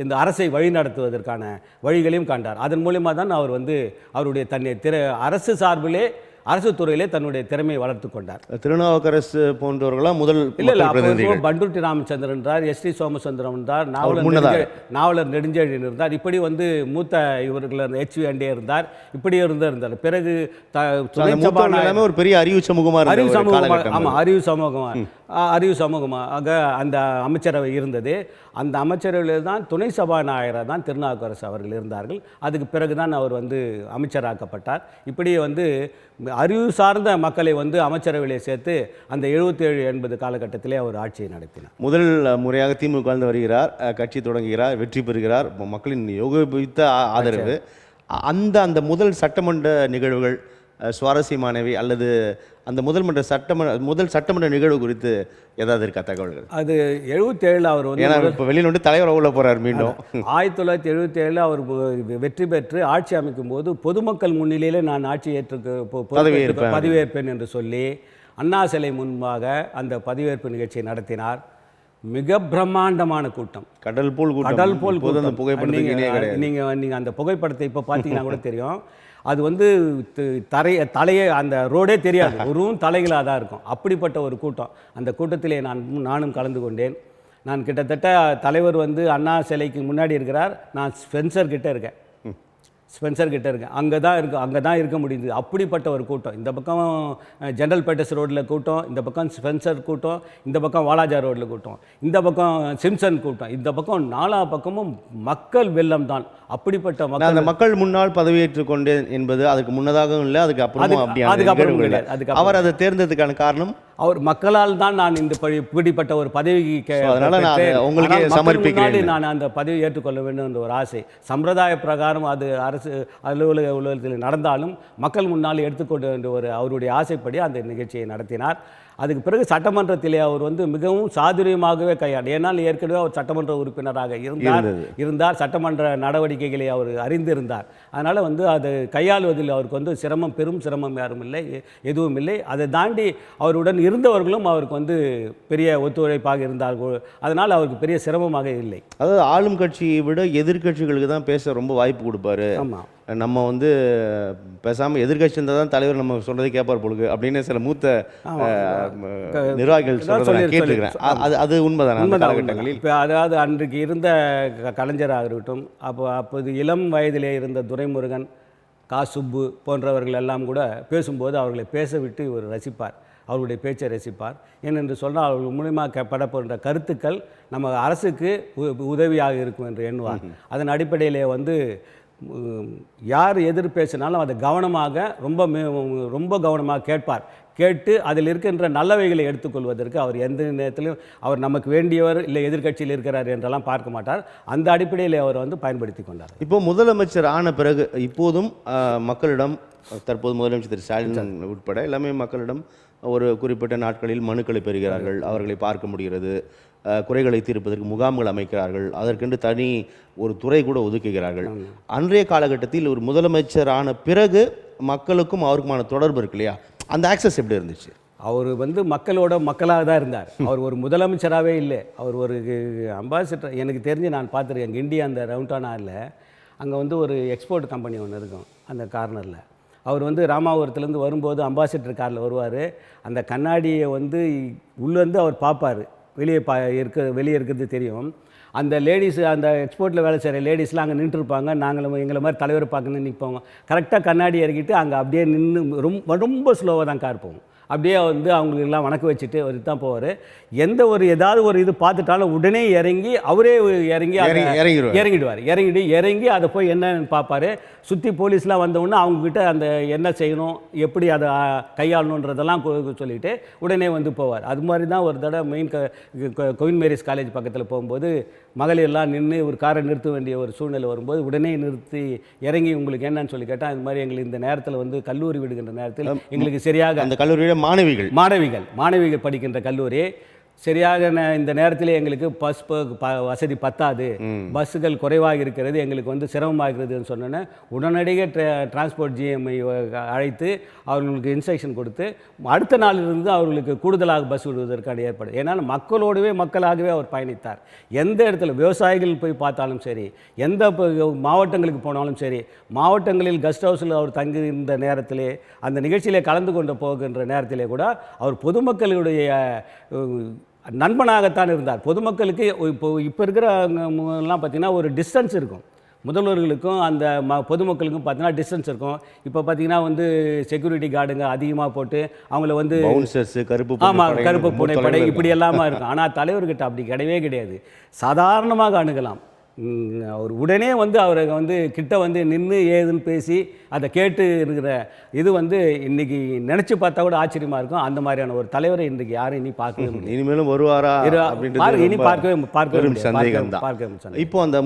Speaker 2: இந்த அரசை வழிநடத்துவதற்கான வழிகளையும் கண்டார். அதன் மூலமாக தான் அவர் வந்து அவருடைய அரசு சார்பிலே அரசு துறையிலே தன்னுடைய திறமையை வளர்த்து கொண்டார்.
Speaker 1: திருநாவுக்கரசு போன்றவர்களாம் முதல்
Speaker 2: பண்டூட்டி ராமச்சந்திரன் இருந்தார், எஸ்டி சோமசுந்தரம் இருந்தார், நாவலர் நெடுஞ்செழியன் இருந்தார். இப்படி வந்து மூத்த இவர்கள் HV அண்டே இருந்தார். இப்படி இருந்தார். பிறகு
Speaker 1: ஒரு பெரிய அறிவு சமூகமாக
Speaker 2: அறிவு சமூகமாக அந்த அமைச்சரவை இருந்தது. அந்த அமைச்சரவையில் தான் துணை சபாநாயகராக தான் திருநாவுக்கரசு அவர்கள் இருந்தார்கள். அதுக்கு பிறகு தான் அவர் வந்து அமைச்சராக்கப்பட்டார். இப்படி வந்து அறிவு சார்ந்த மக்களை வந்து அமைச்சரவையிலே சேர்த்து அந்த 77-80 காலகட்டத்திலே அவர் ஆட்சியை நடத்தினார்.
Speaker 1: முதல் முறையாக திமுக கலந்து வருகிறார், கட்சி தொடங்குகிறார், வெற்றி பெறுகிறார், மக்களின் யோகித்த ஆதரவு. அந்த முதல் சட்டமன்ற நிகழ்வுகள் சுவாரஸ்யமானவை அல்லது அந்த முதல் சட்டமன்ற நிகழ்வு குறித்து ஏதாவது இருக்கா தகவல்கள்?
Speaker 2: அது 77 அவர் வந்து
Speaker 1: இப்போ வெளியில் வந்து தலைவர் உள்ள போகிறார் மீண்டும்.
Speaker 2: 1977 அவர் வெற்றி பெற்று ஆட்சி அமைக்கும் போது பொதுமக்கள் முன்னிலையில் நான் ஆட்சி பதவியேற்பேன் என்று சொல்லி அண்ணா சிலை முன்பாக அந்த பதவியேற்பு நிகழ்ச்சியை நடத்தினார். மிக பிரம்மாண்டமான கூட்டம், கடல் போல் புகைப்படம். நீங்கள் அந்த புகைப்படத்தை இப்போ பார்த்தீங்கன்னா கூட தெரியும். அது வந்து தலையே அந்த ரோடே தெரியாது, ஒரு தலைகளாக தான் இருக்கும். அப்படிப்பட்ட ஒரு கூட்டம். அந்த கூட்டத்திலே நானும் கலந்து கொண்டேன். நான் கிட்டத்தட்ட தலைவர் வந்து அண்ணா சிலைக்கு முன்னாடி இருக்கிறார், நான் ஸ்பென்சர் கிட்டே இருக்கேன். அங்கே தான் இருக்க முடியுது. அப்படிப்பட்ட ஒரு கூட்டம். இந்த பக்கம் ஜெனரல் பேட்டஸ் ரோட்டில் கூட்டம், இந்த பக்கம் ஸ்பென்சர் கூட்டம், இந்த பக்கம் வாலாஜா ரோட்டில் கூட்டம், இந்த பக்கம் சிம்சன் கூட்டம், இந்த பக்கம் 4 பக்கமும் மக்கள் வெள்ளம் தான். அப்படிப்பட்ட
Speaker 1: அந்த மக்கள் முன்னால் பதவியேற்றுக் கொண்டேன் என்பது அதுக்கு முன்னதாகவும் இல்லை, அதுக்கப்புறம் இல்லை. அவர் அதை தேர்ந்ததுக்கான காரணம்
Speaker 2: அவர் மக்களால் தான் நான் இந்த இப்படிப்பட்ட ஒரு பதவிக்கு நான் அந்த பதவி ஏற்றுக்கொள்ள வேண்டும் என்ற ஒரு ஆசை. சம்பிரதாய பிரகாரம் அது அரசு அலுவலகத்தில் நடந்தாலும் மக்கள் முன்னால் எடுத்துக்கொண்டு என்ற ஒரு அவருடைய ஆசைப்படி அந்த நிகழ்ச்சியை நடத்தினார். அதுக்கு பிறகு சட்டமன்றத்திலே அவர் வந்து மிகவும் சாதுரியமாகவே கையாண்டு. ஏன்னால் ஏற்கனவே அவர் சட்டமன்ற உறுப்பினராக இருந்தார், சட்டமன்ற நடவடிக்கைகளை அவர் அறிந்திருந்தார். அதனால் வந்து அது கையாளுவதில் அவருக்கு வந்து பெரும் சிரமம் யாரும் இல்லை, எதுவும் இல்லை. அதை தாண்டி அவருடன் இருந்தவர்களும் அவருக்கு வந்து பெரிய ஒத்துழைப்பாக இருந்தார்கள். அதனால் அவருக்கு பெரிய சிரமமாக இல்லை.
Speaker 1: அதாவது ஆளும் கட்சியை விட எதிர்கட்சிகளுக்கு தான் பேச ரொம்ப வாய்ப்பு கொடுப்பாரு.
Speaker 2: ஆமாம்,
Speaker 1: நம்ம வந்து பேசாமல் எதிர்கட்சி இருந்தால் தான் தலைவர் நம்ம சொல்கிறதை கேட்பார் பொழுது அப்படின்னு சில மூத்த நிர்வாகிகள் கேட்டிருக்கிறேன். அது உண்மைதான் காலகட்டங்களில்.
Speaker 2: இப்போ அதாவது அன்றைக்கு இருந்த கலைஞராக இருக்கட்டும், அப்போது இளம் வயதிலே இருந்த துரைமுருகன், சுப்பு போன்றவர்கள் எல்லாம் கூட பேசும்போது அவர்களை பேச விட்டு இவர் ரசிப்பார். அவருடைய பேச்சை ரசிப்பார். ஏனென்று சொன்னால் அவர்கள் மூலியமாக படப்படுகின்ற கருத்துக்கள் நம்ம அரசுக்கு உதவியாக இருக்கும் என்று எண்ணுவார். அதன் அடிப்படையிலே வந்து யார் எதிர் பேசினாலும் அதை கவனமாக ரொம்ப கவனமாக கேட்பார். கேட்டு அதில் இருக்கின்ற நல்லவைகளை எடுத்துக்கொள்வதற்கு அவர் எந்த நேரத்திலும் அவர் நமக்கு வேண்டியவர் இல்லை எதிர்க்கட்சியில் இருக்கிறார் என்றெல்லாம் பார்க்க மாட்டார். அந்த அடிப்படையில் அவர் வந்து பயன்படுத்தி கொண்டார்.
Speaker 1: இப்போ முதலமைச்சர் ஆன பிறகு இப்போதும் மக்களிடம், தற்போது முதலமைச்சர் திரு ஸ்டாலின் உட்பட எல்லாமே மக்களிடம் ஒரு குறிப்பிட்ட நாட்களில் மனுக்களை பெறுகிறார்கள், அவர்களை பார்க்க முடிகிறது, குறைகளை தீர்ப்பதற்கு முகாம்கள் அமைக்கிறார்கள், அதற்கென்று தனி ஒரு துறை கூட ஒதுக்குகிறார்கள். அன்றைய காலகட்டத்தில் ஒரு முதலமைச்சர் ஆன பிறகு மக்களுக்கும் அவருக்குமான தொடர்பு இருக்கு இல்லையா, அந்த ஆக்சஸ் எப்படி இருந்துச்சு?
Speaker 2: அவர் வந்து மக்களோட மக்களாக தான் இருந்தார். அவர் ஒரு முதலமைச்சராகவே இல்லை, அவர் ஒரு அம்பாசிடர். எனக்கு தெரிஞ்சு நான் பார்த்துருக்கேன் இந்தியா அந்த ரவுண்டானாவில் அங்கே வந்து ஒரு எக்ஸ்போர்ட் கம்பெனி ஒன்று இருக்கும் அந்த கார்னரில். அவர் வந்து ராமாபுரத்துலேருந்து வரும்போது அம்பாசிடர் காரில் வருவார். அந்த கண்ணாடியை வந்து உள்ளேருந்து அவர் பார்ப்பார், வெளியே இருக்கிறது தெரியும். அந்த லேடிஸு, அந்த எக்ஸ்போர்ட்டில் வேலை செய்கிற லேடிஸ்லாம் அங்கே நின்றுருப்பாங்க. நாங்களும் எங்களை மாதிரி தலைவரை பார்க்கணுன்னு நிற்போம். கரெக்டாக கண்ணாடி இறக்கிட்டு அங்கே அப்படியே நின்று ரொம்ப ஸ்லோவாக தான் கார் போகும். அப்படியே வந்து அவங்களுக்கெல்லாம் வணக்க வச்சுட்டு அவர் தான் போவார். எந்த ஒரு ஏதாவது ஒரு இது பார்த்துட்டாலும் உடனே இறங்கி அவரே இறங்கி அதை போய் என்னன்னு பார்ப்பார். சுற்றி போலீஸ்லாம் வந்தவுடனே அவங்கக்கிட்ட அந்த என்ன செய்யணும், எப்படி அதை கையாளணுன்றதெல்லாம் சொல்லிவிட்டு உடனே வந்து போவார். அது மாதிரி தான் ஒரு தடவை குயின் மேரிஸ் காலேஜ் பக்கத்தில் போகும்போது மகளிர்லாம் நின்று ஒரு காரை நிறுத்த வேண்டிய ஒரு சூழ்நிலை வரும்போது உடனே நிறுத்தி இறங்கி உங்களுக்கு என்னன்னு சொல்லி கேட்டால், அது மாதிரி எங்களுக்கு இந்த நேரத்தில் வந்து கல்லூரி விடுகின்ற நேரத்தில் எங்களுக்கு சரியாக
Speaker 1: அந்த கல்லூரியில்
Speaker 2: மாணவிகள் படிக்கின்ற கல்லூரி, சரியாக இந்த நேரத்தில் எங்களுக்கு பஸ் வசதி பத்தாது, பஸ்ஸுகள் குறைவாக இருக்கிறது, எங்களுக்கு வந்து சிரமமாகிறதுன்னு சொன்னோன்னே உடனடியாக டிரான்ஸ்போர்ட் ஜிஎம்ஐ அழைத்து அவர்களுக்கு இன்ஸ்ட்ரக்ஷன் கொடுத்து அடுத்த நாளிலிருந்து அவர்களுக்கு கூடுதலாக பஸ் விடுவதற்கான ஏற்பாடு. ஏன்னால் மக்களாகவே அவர் பயணித்தார். எந்த இடத்துல விவசாயிகள் போய் பார்த்தாலும் சரி, எந்த மாவட்டங்களுக்கு போனாலும் சரி, மாவட்டங்களில் கெஸ்ட் ஹவுஸில் அவர் தங்கியிருந்த நேரத்திலே, அந்த நிகழ்ச்சியிலே கலந்து கொண்டு போகின்ற நேரத்திலே கூட அவர் பொதுமக்களுடைய நண்பனாகத்தான் இருந்தார். பொதுமக்களுக்கு இப்போ இருக்கிறலாம் பார்த்திங்கன்னா ஒரு டிஸ்டன்ஸ் இருக்கும், முதல்வர்களுக்கும் அந்த பொதுமக்களுக்கும் பார்த்தீங்கன்னா டிஸ்டன்ஸ் இருக்கும். இப்போ பார்த்தீங்கன்னா வந்து செக்யூரிட்டி கார்டுங்க அதிகமாக போட்டு அவங்கள வந்து கருப்பு பூனை படை இப்படி எல்லாமா இருக்கும். ஆனால் தலைவர்கிட்ட அப்படி கிடையாது. சாதாரணமாக அணுகலாம். அவர் உடனே வந்து அவரை வந்து கிட்ட வந்து நின்று ஏதுன்னு பேசி அதை கேட்டு இருக்கிற இது வந்து இன்றைக்கி நினச்சி பார்த்தா கூட ஆச்சரியமாக இருக்கும். அந்த மாதிரியான ஒரு தலைவரை இன்றைக்கி யாரும் இனி பார்க்கவே முடியும்.
Speaker 1: இனிமேலும் வருவாரா
Speaker 2: இனி பார்க்கவே
Speaker 1: சந்தேகம் தான். இப்போ அந்த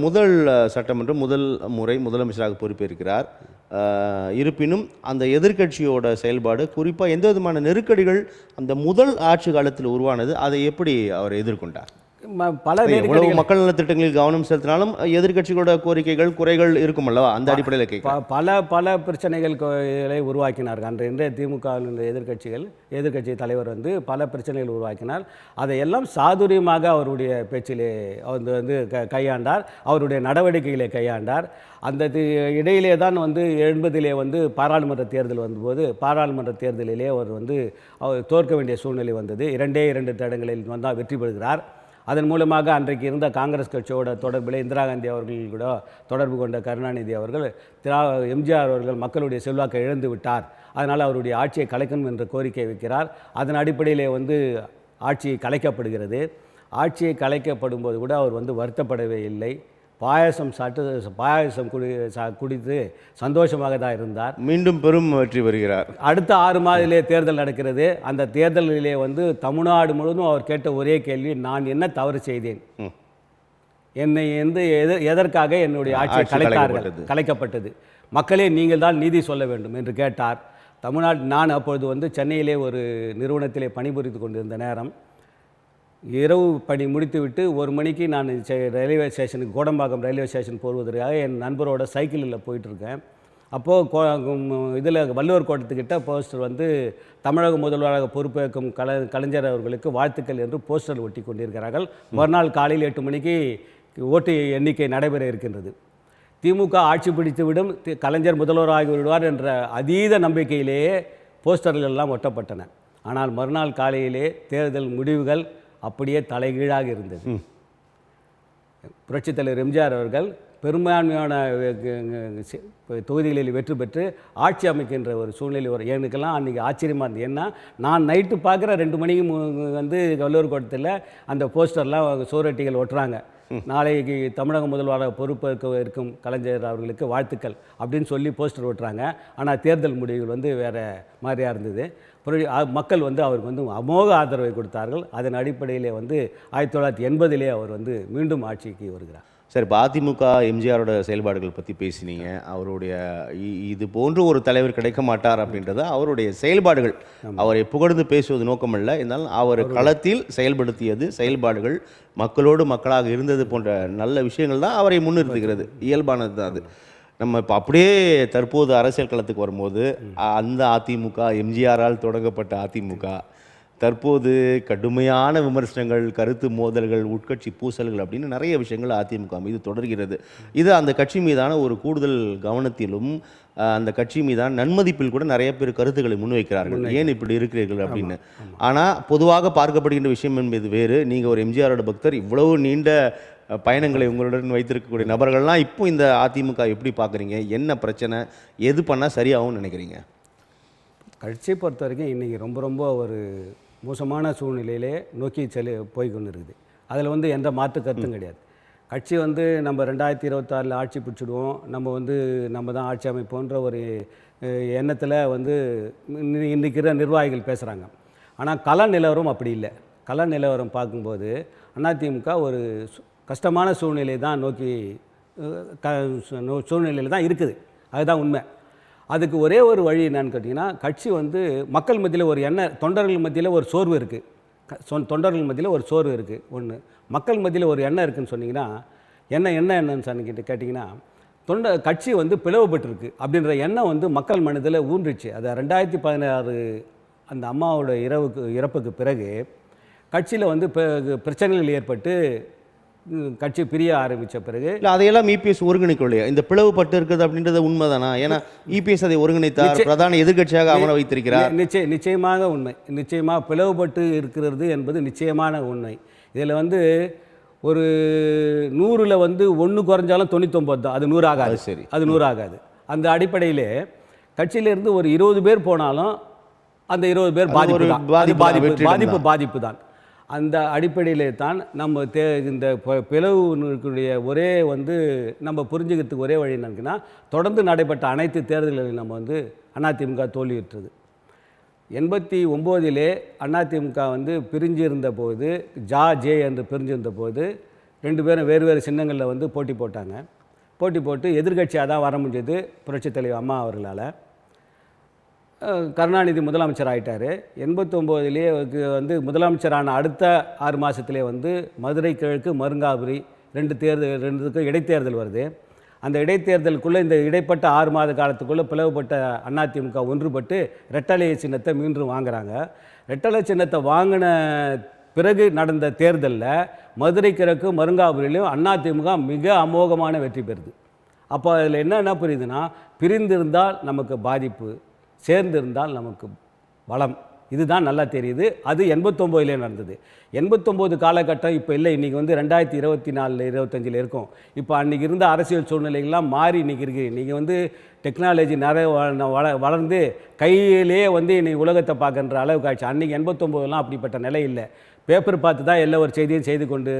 Speaker 1: சட்டமன்றம் முதல் முறை முதலமைச்சராக பொறுப்பேற்கிறார். இருப்பினும் அந்த எதிர்க்கட்சியோட செயல்பாடு, குறிப்பாக எந்த விதமான நெருக்கடிகள் அந்த முதல் ஆட்சி காலத்தில் உருவானது, அதை எப்படி அவர் எதிர்கொண்டார்? எவ்வளவு மக்கள் நல திட்டங்களில் கவனம் செலுத்தினாலும் எதிர்க்கட்சிகளோட கோரிக்கைகள் குறைகள் இருக்கும் அல்லவா, அந்த அடிப்படையில் கேட்க
Speaker 2: பல பிரச்சனைகளை உருவாக்கினார்கள். அன்றைய திமுக எதிர்க்கட்சி தலைவர் வந்து பல பிரச்சனைகள் உருவாக்கினார். அதையெல்லாம் சாதுரியமாக அவருடைய பேச்சிலே வந்து கையாண்டார், அவருடைய நடவடிக்கைகளை கையாண்டார். அந்த இடையிலே தான் வந்து 80 வந்து பாராளுமன்ற தேர்தல் வந்தபோது பாராளுமன்ற தேர்தலிலே அவர் வந்து தோற்க வேண்டிய சூழ்நிலை வந்தது. 2 தடங்களில் வந்தால் வெற்றி பெறுகிறார். அதன் மூலமாக அன்றைக்கு இருந்த காங்கிரஸ் கட்சியோட தொடர்பில் இந்திரா காந்தி அவர்கள் கூட தொடர்பு கொண்ட கருணாநிதி அவர்கள் எம்ஜிஆர் அவர்கள் மக்களுடைய செல்வாக்கை இழந்து விட்டார், அதனால் அவருடைய ஆட்சியை கலைக்கணும் என்ற கோரிக்கை வைக்கிறார். அதன் அடிப்படையிலே வந்து ஆட்சி கலைக்கப்படுகிறது. ஆட்சியை கலைக்கப்படும் போது கூட அவர் வந்து வருத்தப்படவே இல்லை. பாயசம் குடித்து சந்தோஷமாக தான் இருந்தார்.
Speaker 1: மீண்டும் பெரும் வெற்றி பெறுகிறார்.
Speaker 2: அடுத்த 6 மாதத்திலே தேர்தல் நடக்கிறது. அந்த தேர்தலிலே வந்து தமிழ்நாடு முழுவதும் அவர் கேட்ட ஒரே கேள்வி, நான் என்ன தவறு செய்தேன், என்னை எதற்காக என்னுடைய ஆட்சி கலைக்கப்பட்டது, மக்களே நீங்கள் தான் நீதி சொல்ல வேண்டும் என்று கேட்டார். நான் அப்பொழுது வந்து சென்னையிலே ஒரு நிறுவனத்திலே பணிபுரிந்து கொண்டிருந்த நேரம், இரவு பணி முடித்துவிட்டு 1 மணிக்கு நான் ரயில்வே ஸ்டேஷனுக்கு, கோடம்பாக்கம் ரயில்வே ஸ்டேஷன் போவதற்காக என் நண்பரோட சைக்கிளில் போயிட்டுருக்கேன். அப்போது இதில் வள்ளுவர் கோட்டத்துக்கிட்ட போஸ்டர் வந்து தமிழக முதல்வராக பொறுப்பேற்கும் கலைஞர் அவர்களுக்கு வாழ்த்துக்கள் என்று போஸ்டர் ஒட்டி கொண்டிருக்கிறார்கள். மறுநாள் காலையில் 8 மணிக்கு ஓட்டு எண்ணிக்கை நடைபெற இருக்கின்றது. திமுக ஆட்சி பிடித்துவிடும், கலைஞர் முதல்வராகி விடுவார் என்ற அதீத நம்பிக்கையிலேயே போஸ்டர்கள் எல்லாம் ஒட்டப்பட்டன. ஆனால் மறுநாள் காலையிலே தேர்தல் முடிவுகள் அப்படியே தலைகீழாக இருந்தது. புரட்சித் தலைவர் எம்ஜிஆர் அவர்கள் பெரும்பான்மையான தொகுதிகளில் வெற்றி பெற்று ஆட்சி அமைக்கின்ற ஒரு சூழ்நிலை வரும். எனக்கெல்லாம் அன்றைக்கி ஆச்சரியமாக இருந்தது. ஏன்னா நான் நைட்டு பார்க்குற 2 மணிக்கு வந்து வள்ளுவர் கோட்டத்தில் அந்த போஸ்டர்லாம் சுவரொட்டிகள் ஒட்டுறாங்க. நாளைக்கு தமிழக முதல்வராக பொறுப்பேற்க இருக்கும் கலைஞர் அவர்களுக்கு வாழ்த்துக்கள் அப்படின்னு சொல்லி போஸ்டர் ஓட்டுறாங்க. ஆனால் தேர்தல் முடிவுகள் வந்து வேறு மாதிரியாக இருந்தது. மக்கள் வந்து அவருக்கு வந்து அமோக ஆதரவை கொடுத்தார்கள். அதன் அடிப்படையிலே வந்து 1980 அவர் வந்து மீண்டும் ஆட்சிக்கு வருகிறார்.
Speaker 1: சார், இப்போ அதிமுக எம்ஜிஆரோட செயல்பாடுகள் பற்றி பேசினீங்க. அவருடைய இது போன்ற ஒரு தலைவர் கிடைக்க மாட்டார் அப்படின்றத அவருடைய செயல்பாடுகள், அவரை புகழ்ந்து பேசுவது நோக்கமல்ல, இருந்தாலும் அவர் களத்தில் செயல்படுத்தியது செயல்பாடுகள், மக்களோடு மக்களாக இருந்தது போன்ற நல்ல விஷயங்கள் தான் அவரை முன்னிறுத்துகிறது. இயல்பானது தான் அது. நம்ம இப்போ அப்படியே தற்போது அரசியல் களத்துக்கு வரும்போது அந்த அதிமுக, எம்ஜிஆரால் தொடங்கப்பட்ட அதிமுக தற்போது கடுமையான விமர்சனங்கள், கருத்து மோதல்கள், உட்கட்சி பூசல்கள் அப்படின்னு நிறைய விஷயங்கள் அதிமுக மீது தொடர்கிறது. இது அந்த கட்சி மீதான ஒரு கூடுதல் கவனத்திலும் அந்த கட்சி மீதான நன்மதிப்பில் கூட நிறைய பேர் கருத்துக்களை முன்வைக்கிறார்கள். ஏன் இப்படி இருக்கிறீர்கள் அப்படின்னு. ஆனால் பொதுவாக பார்க்கப்படுகின்ற விஷயம் என்பது வேறு. நீங்கள் ஒரு எம்ஜிஆரோட பக்தர், இவ்வளவு நீண்ட பயணங்களை உங்களுடன் வைத்திருக்கக்கூடிய நபர்கள்லாம் இப்போ இந்த அதிமுக எப்படி பார்க்குறீங்க? என்ன பிரச்சனை? எது பண்ணால் சரியாகும்னு நினைக்கிறீங்க?
Speaker 2: கட்சியை பொறுத்த வரைக்கும் இன்றைக்கி ரொம்ப ஒரு மோசமான சூழ்நிலையிலே நோக்கி போய் கொண்டு இருக்குது. அதில் வந்து எந்த மாற்று கருத்தும் கிடையாது. கட்சி வந்து நம்ம 2026 ஆட்சி பிடிச்சிடுவோம், நம்ம தான் ஆட்சி அமைப்போன்ற ஒரு எண்ணத்தில் வந்து இன்றைக்கி இருக்கிற நிர்வாகிகள் பேசுகிறாங்க. ஆனால் கள நிலவரம் அப்படி இல்லை. கள நிலவரம் பார்க்கும்போது அதிமுக ஒரு கஷ்டமான சூழ்நிலை தான் நோக்கி சூழ்நிலையில் தான் இருக்குது. அதுதான் உண்மை. அதுக்கு ஒரே ஒரு வழி என்னன்னு கேட்டிங்கன்னா, கட்சி வந்து மக்கள் மத்தியில் ஒரு தொண்டர்கள் மத்தியில் ஒரு சோர்வு இருக்குது. தொண்டர்கள் மத்தியில் ஒரு சோர்வு இருக்குது ஒன்று. மக்கள் மத்தியில் ஒரு எண்ணம் இருக்குதுன்னு சொன்னிங்கன்னா, என்னன்னு கேட்டிங்கன்னா, கட்சி வந்து பிளவுபட்டிருக்கு அப்படின்ற எண்ணம் வந்து மக்கள் மனதில் ஊன்றுச்சு. அது 2016 அந்த அம்மாவோட இறப்புக்கு பிறகு கட்சியில் வந்து பிரச்சனைகள் ஏற்பட்டு கட்சி பிரிய ஆரம்பித்த பிறகு
Speaker 1: இல்லை, அதையெல்லாம் இபிஎஸ் ஒருங்கிணைக்கலையா? இந்த பிளவுபட்டு இருக்குது அப்படின்றது உண்மைதானா? ஏன்னா இபிஎஸ் அதை ஒருங்கிணைத்தார், பிரதான எதிர்க்கட்சியாக அமர வைத்திருக்கிறார்.
Speaker 2: நிச்சயமாக உண்மை. நிச்சயமாக பிளவுபட்டு இருக்கிறது என்பது நிச்சயமான உண்மை. இதில் வந்து ஒரு 100ல் வந்து 1 குறைஞ்சாலும் 99 தான். அது 100 ஆகாது. சரி, அது 100 ஆகாது. அந்த அடிப்படையிலே கட்சியிலேருந்து ஒரு 20 பேர் போனாலும் அந்த 20 பேர் பாதிப்பு தான். அந்த அடிப்படையிலே தான் நம்ம இந்த பிளவுடைய ஒரே வந்து நம்ம புரிஞ்சுக்கிறதுக்கு ஒரே வழி என்னன்னா, தொடர்ந்து நடைபெற்ற அனைத்து தேர்தல்களில் நம்ம வந்து அதிமுக தோல்வியுற்றது. 89 அதிமுக வந்து பிரிஞ்சிருந்த போது, ஜே என்று பிரிஞ்சிருந்த போது 2 பேரும் வேறு சின்னங்களில் வந்து போட்டி போட்டு எதிர்கட்சியாக தான் வர முடிஞ்சது புரட்சித் தலைவர் அம்மா அவர்களால். கருணாநிதி முதலமைச்சர் ஆகிட்டார். 89 வந்து முதலமைச்சரான அடுத்த 6 மாதத்திலே வந்து மதுரை கிழக்கு, மருங்காபுரி 2க்கும் இடைத்தேர்தல் வருது. அந்த இடைத்தேர்தலுக்குள்ளே இந்த இடைப்பட்ட 6 மாத காலத்துக்குள்ளே பிளவுபட்ட அதிமுக ஒன்றுபட்டு ரெட்டலை சின்னத்தை மீண்டும் வாங்குகிறாங்க. ரெட்டலை சின்னத்தை வாங்கின பிறகு நடந்த தேர்தலில் மதுரை கிழக்கு, மருங்காபுரியிலையும் அதிமுக மிக அமோகமான வெற்றி பெறுது. அப்போ அதில் என்ன புரியுதுன்னா, பிரிந்திருந்தால் நமக்கு பாதிப்பு, சேர்ந்திருந்தால் நமக்கு பலம். இதுதான் நல்லா தெரியுது. அது 89 நடந்தது. 89 காலகட்டம் இப்போ இல்லை. இன்றைக்கி வந்து 2024 25 இருக்கும். இப்போ அன்றைக்கி இருந்த அரசியல் சூழ்நிலைகள்லாம் மாறி இன்றைக்கி இருக்குது. இன்றைக்கி வந்து டெக்னாலஜி நிறைய வளர்ந்து கையிலே வந்து இன்றைக்கி உலகத்தை பார்க்குற அளவுக்கு ஆயிடுச்சு. அன்றைக்கி 89 அப்படிப்பட்ட நிலை இல்லை. பேப்பர் பார்த்து தான் எல்லா ஒரு செய்தியும் செய்து கொண்டு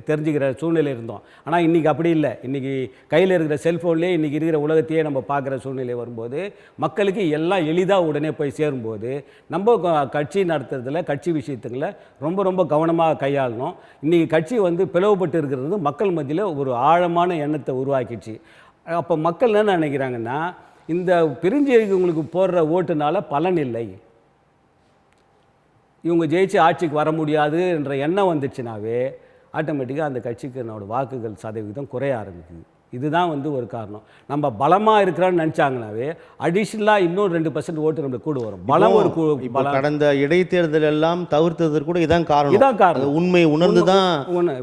Speaker 2: தெரிஞ்சுக்கிற சூழ்நிலை இருந்தோம். ஆனால் இன்றைக்கி அப்படி இல்லை. இன்றைக்கி கையில் இருக்கிற செல்ஃபோன்லேயே இன்றைக்கி இருக்கிற உலகத்தையே நம்ம பார்க்குற சூழ்நிலை வரும்போது மக்களுக்கு எல்லாம் எளிதாக உடனே போய் சேரும்போது நம்ம கட்சி நடத்துறதுல, கட்சி விஷயத்துங்களை ரொம்ப கவனமாக கையாளணும். இன்றைக்கி கட்சி வந்து பிளவுபட்டு இருக்கிறது மக்கள் மத்தியில் ஒரு ஆழமான எண்ணத்தை உருவாக்கிடுச்சு. அப்போ மக்கள் என்ன நினைக்கிறாங்கன்னா, இந்த பிரிஞ்சு இருக்கவங்களுக்கு போடுற ஓட்டுனால பலன் இல்லை, இவங்க ஜெயிச்சு ஆட்சிக்கு வர முடியாது என்ற எண்ணம் வந்துச்சுனாவே ஆட்டோமேட்டிக்காக அந்த கட்சிக்கு என்னோட வாக்குகள் சதவீதம் குறைய ஆரம்பிக்குது. இதுதான் வந்து ஒரு காரணம். நம்ம பலமாக இருக்கிறோன்னு நினச்சாங்கனாவே அடிஷ்னலாக இன்னும் 2% ஓட்டு நம்மளுக்கு கூட வரும். பலம் ஒரு
Speaker 1: கடந்த இடைத்தேர்தல் எல்லாம் தவிர்த்தது கூட இதான் காரணம். உண்மை உணர்ந்து தான்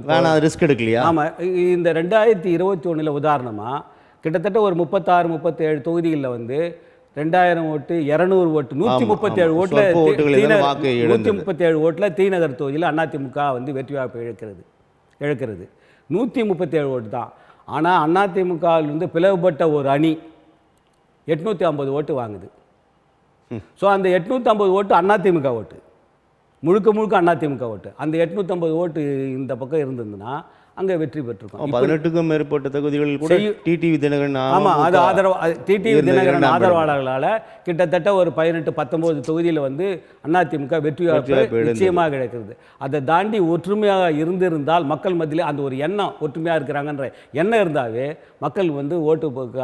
Speaker 1: வேணாம், ரிஸ்க் எடுக்கலையா?
Speaker 2: ஆமாம். இந்த 2021 உதாரணமாக கிட்டத்தட்ட ஒரு 36-37 தொகுதிகளில் வந்து 2000 ஓட்டு, 200 ஓட்டு, 137 ஓட்டில் 137 ஓட்டில் தீநகர் தொகுதியில் அதிமுக வந்து வெற்றி வாய்ப்பு இழக்கிறது. 137 ஓட்டு தான். ஆனால் அதிமுகவிலிருந்து பிளவுபட்ட ஒரு அணி 850 ஓட்டு வாங்குது. ஸோ அந்த 850 ஓட்டு அதிமுக ஓட்டு, முழுக்க முழுக்க அதிமுக ஓட்டு. அந்த 850 ஓட்டு இந்த பக்கம் இருந்ததுன்னா அங்கே வெற்றி பெற்றிருக்கோம்.
Speaker 1: 18க்கும் மேற்பட்ட தொகுதிகளில் கூட டிடிவி தினகரன்
Speaker 2: ஆமாம், அது டிடிவி தினகரன் ஆதரவாளர்களால் கிட்டத்தட்ட ஒரு 18-19 தொகுதியில் வந்து அதிமுக வெற்றி வாய்ப்பு நிச்சயமாக கிடைக்கிறது. அதை தாண்டி ஒற்றுமையாக இருந்திருந்தால் மக்கள் மத்தியில் அந்த ஒரு எண்ணம், ஒற்றுமையாக இருக்கிறாங்கன்ற எண்ணம் இருந்தாவே மக்கள் வந்து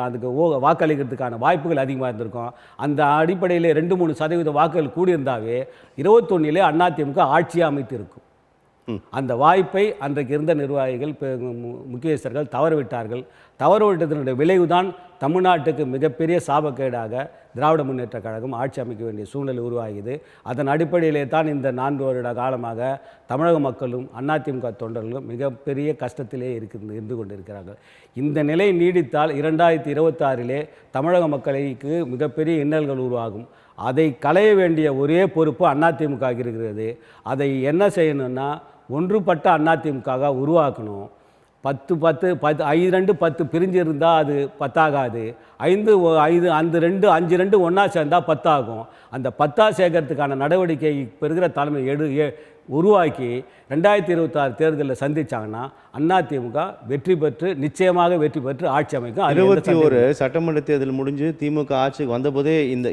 Speaker 2: அதுக்கு வாக்களிக்கிறதுக்கான வாய்ப்புகள் அதிகமாக இருந்திருக்கும். அந்த அடிப்படையில் 2-3% வாக்குகள் கூடியிருந்தாவே 21 அதிமுக ஆட்சியை அமைத்து இருக்கும். அந்த வாய்ப்பை அன்றைக்கு இருந்த நிர்வாகிகள், முக்கியஸ்தர்கள் தவறவிட்டார்கள். தவறவிட்டதனுடைய விளைவுதான் தமிழ்நாட்டுக்கு மிகப்பெரிய சாபக்கேடாக திராவிட முன்னேற்ற கழகம் ஆட்சி அமைக்க வேண்டிய சூழ்நிலை உருவாகியது. அதன் அடிப்படையிலே தான் இந்த 4 வருட காலமாக தமிழக மக்களும் அதிமுக தொண்டர்களும் மிகப்பெரிய கஷ்டத்திலே இருந்து கொண்டிருக்கிறார்கள். இந்த நிலை நீடித்தால் 2026 தமிழக மக்களுக்கு மிகப்பெரிய இன்னல்கள் உருவாகும். அதை களைய வேண்டிய ஒரே பொறுப்பு அதிமுக இருக்கிறது. அதை என்ன செய்யணும்னா, ஒன்றுபட்ட அதிமுக உருவாக்கணும். 5-2-10 பிரிஞ்சு இருந்தால் அது 10 ஆகாது. 5 அந்த 5-2 ஒன்றா சேர்ந்தால் 10 ஆகும். அந்த 10 சேர்க்கறதுக்கான நடவடிக்கை இப்போ இருக்கிற தலைமை உருவாக்கி 2026 தேர்தலில் சந்திச்சாங்கன்னா அதிமுக நிச்சயமாக வெற்றி பெற்று ஆட்சி அமைக்கும்.
Speaker 1: 21 சட்டமன்ற தேர்தல் முடிஞ்சு திமுக ஆட்சிக்கு வந்தபோதே இந்த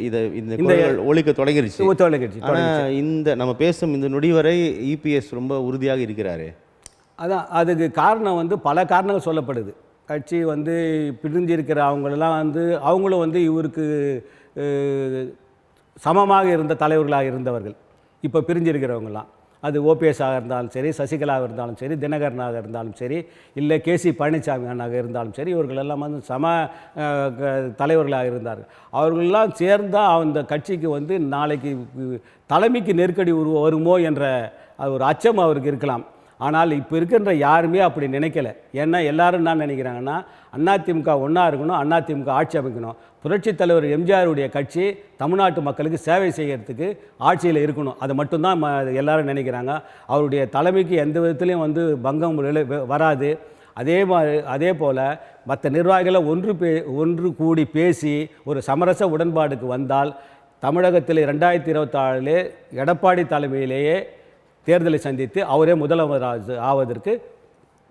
Speaker 1: ஒழிக்க தொடங்கிருச்சு. ஆனால் நம்ம பேசும் இந்த நொடி வரை இபிஎஸ் ரொம்ப உறுதியாக இருக்கிறாரு.
Speaker 2: அதான் அதுக்கு காரணம் வந்து பல காரணங்கள் சொல்லப்படுது. கட்சி வந்து பிரிஞ்சிருக்கிற அவங்களும் வந்து இவருக்கு சமமாக இருந்த தலைவர்களாக இருந்தவர்கள். இப்போ பிரிஞ்சிருக்கிறவங்களாம், அது ஓபிஎஸ்ஸாக இருந்தாலும் சரி, சசிகலாவாக இருந்தாலும் சரி, தினகரனாக இருந்தாலும் சரி, இல்லை கேசி பழனிசாமியாக இருந்தாலும் சரி, இவர்களெல்லாம் வந்து சம தலைவர்களாக இருந்தார்கள். அவர்களெல்லாம் சேர்ந்தால் அந்த கட்சிக்கு வந்து நாளைக்கு தலைமைக்கு நெருக்கடி வருமோ என்ற ஒரு அச்சம் அவருக்கு இருக்கலாம். ஆனால் இப்போ இருக்கின்ற யாருமே அப்படி நினைக்கலை. ஏன்னா எல்லாரும் என்ன நினைக்கிறாங்கன்னா, அதிமுக ஒன்றா இருக்கணும், அதிமுக ஆட்சி அமைக்கணும். புரட்சித் தலைவர் எம்ஜிஆருடைய கட்சி தமிழ்நாட்டு மக்களுக்கு சேவை செய்கிறதுக்கு ஆட்சியில் இருக்கணும். அது மட்டும்தான் எல்லாரும் நினைக்கிறாங்க. அவருடைய தலைமைக்கு எந்த விதத்துலையும் வந்து பங்கம் வராது. அதே போல் மற்ற நிர்வாகிகளை ஒன்று கூடி பேசி ஒரு சமரச உடன்பாடுக்கு வந்தால் தமிழகத்தில் 2024 எடப்பாடி தலைமையிலேயே தேர்தலை சந்தித்து அவரே முதல்வர் ஆவதற்கு